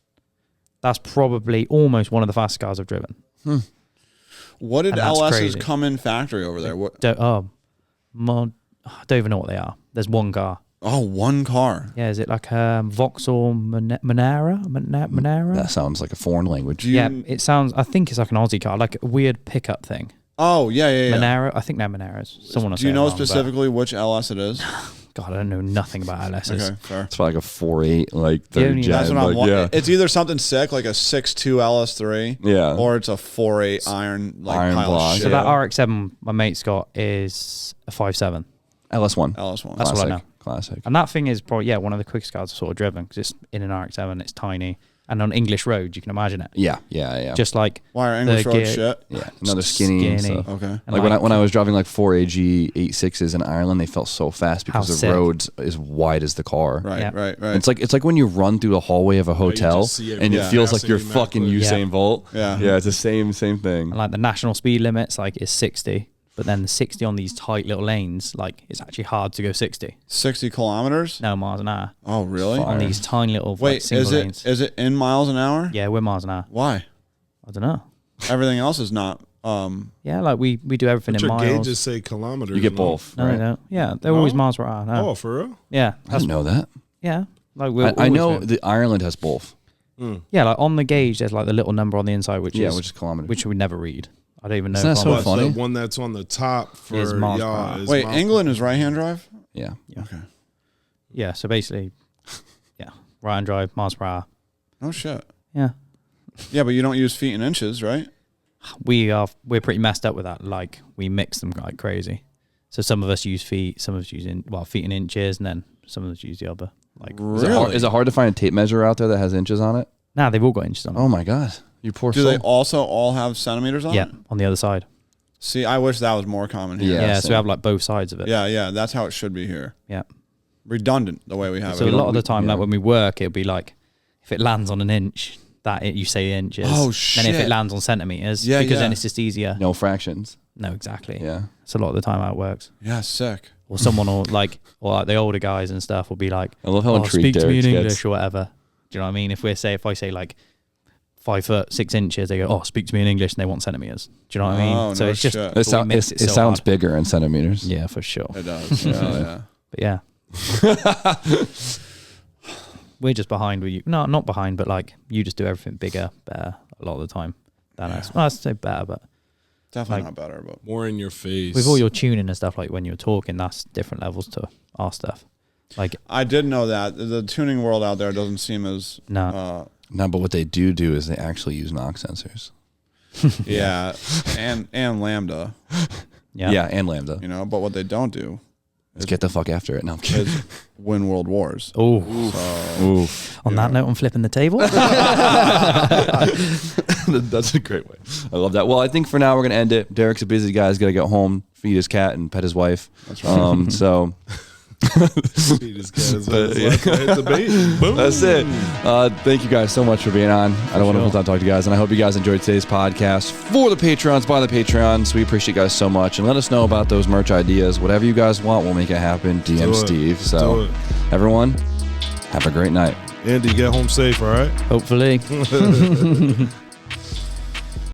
That's probably almost one of the fastest cars I've driven. What did And that's LSs crazy. come in factory over there? What? I don't even know what they are. There's one car. Oh, one car. Yeah, is it like Vauxhall Monera? That sounds like a foreign language. Do you- Yeah, it sounds. I think it's like an Aussie car, like a weird pickup thing. Oh yeah. Monero. I think they're Moneras. Someone will Do you say know I'm wrong, but- specifically which LS it is? God, I don't know nothing about LSs. Okay, fair. It's probably like a 4.8, like The third only- gen. That's what I'm like, wondering. yeah. It's either something sick like a 6.2 LS3, Yeah. or it's a 4.8 iron like Iron pile block. of shit. So that RX-7 my mate's got is a 5.7, LS1. LS1. That's what I Classic. know. Classic. and that thing is probably one of the quickest cars I've sort of driven because it's in an RX-7. It's tiny, and on English roads you can imagine it. Yeah. Just like Why are English the road gear- shit? Yeah. Another skinny. And Skinny. stuff. Okay. and Like when I was driving like 4AG 86s in Ireland, they felt so fast because the sick. roads is wide as the car. Right, Yeah. right. It's like when you run through the hallway of a hotel just see it and it Yeah. feels like passing you're you mad fucking quick. Usain Yeah. Bolt. Yeah. Yeah, it's the same thing. and like the national speed limits like is 60 But then the 60 on these tight little lanes, like it's actually hard to go 60. 60 kilometers? No, miles an hour. Oh, really? On these tiny little Wait, single is it lanes. is it in miles an hour? Yeah, we're miles an hour. Why? I don't know. Everything else is not. Yeah, like we do everything But in your miles. gauges say kilometers. You get no? both. No, right? they don't. Yeah, they're always miles per hour. No. Oh, for real? Yeah, I didn't know that. yeah. Like we're I always know been. that Ireland has both. Yeah, like on the gauge, there's like the little number on the inside, which is kilometers. which we never read. I don't even know. Isn't that if so I'm- But funny? the one that's on the top for Is miles per y'all hour. is Wait, miles- England is right-hand drive? Yeah. Okay. Yeah, so basically, yeah, right hand drive, miles per hour. Oh shit. Yeah, Yeah, but you don't use feet and inches, right? we're pretty messed up with that. Like we mix them like crazy. So some of us use feet, some of us use feet and inches, and then some of us use the other. Like Really? Is it hard to find a tape measure out there that has inches on it? now they've all got inches on. Oh my god, you poor Do soul. they also all have centimeters on Yeah, it? on the other side. See, I wish that was more common here. Yeah, Yeah, so same. we have like both sides of it. Yeah, that's how it should be here. Yeah. Redundant the way we have So a it. lot of the time, yeah. like when we work, it'll be like if it lands on an inch, you say inches. Oh, Then if shit. it lands on centimeters, Yeah, because yeah. then it's just easier. No fractions. No, exactly. Yeah. It's a lot of the time how it works. Yeah, sick. Or someone will like the older guys and stuff will be like, I love how intrigued speak to me in Derek English gets. or whatever. Do you know what I mean? If I say like 5 foot 6 inches, they go, oh, speak to me in English, and they want centimeters. Do you know what I mean? Oh, So no it's just shit. but we mix It so sounds hard. bigger in centimeters. Yeah, for sure. It does. Yeah. But yeah. We're just behind with you. No, not behind, but like you just do everything bigger, better a lot of the time than us. Well, I'd say better, but Definitely Like- not better, but more in your face. with all your tuning and stuff, like when you're talking, that's different levels to our stuff. Like, I did know that the tuning world out there doesn't seem as no. No, but what they do is they actually use knock sensors. yeah, and lambda, Yeah. and lambda. you know. But what they don't do Let's get the fuck after it. No, I'm kidding. is win world wars. Oh, Ooh, on that note, I'm flipping the table. that's a great way. I love that. Well, I think for now we're gonna end it. Derek's a busy guy. He's gotta get home, feed his cat, and pet his wife. That's right. So He just got his hit the bait. Boom. that's it. Thank you guys so much for being on. I don't want to talk to you guys, and I hope you guys enjoyed today's podcast. For the Patreons, by the Patreons, we appreciate you guys so much, and let us know about those merch ideas. Whatever you guys want, we'll make it happen. DM Do it. Steve. Do So it. everyone, have a great night. Andy, get home safe, all right? Hopefully.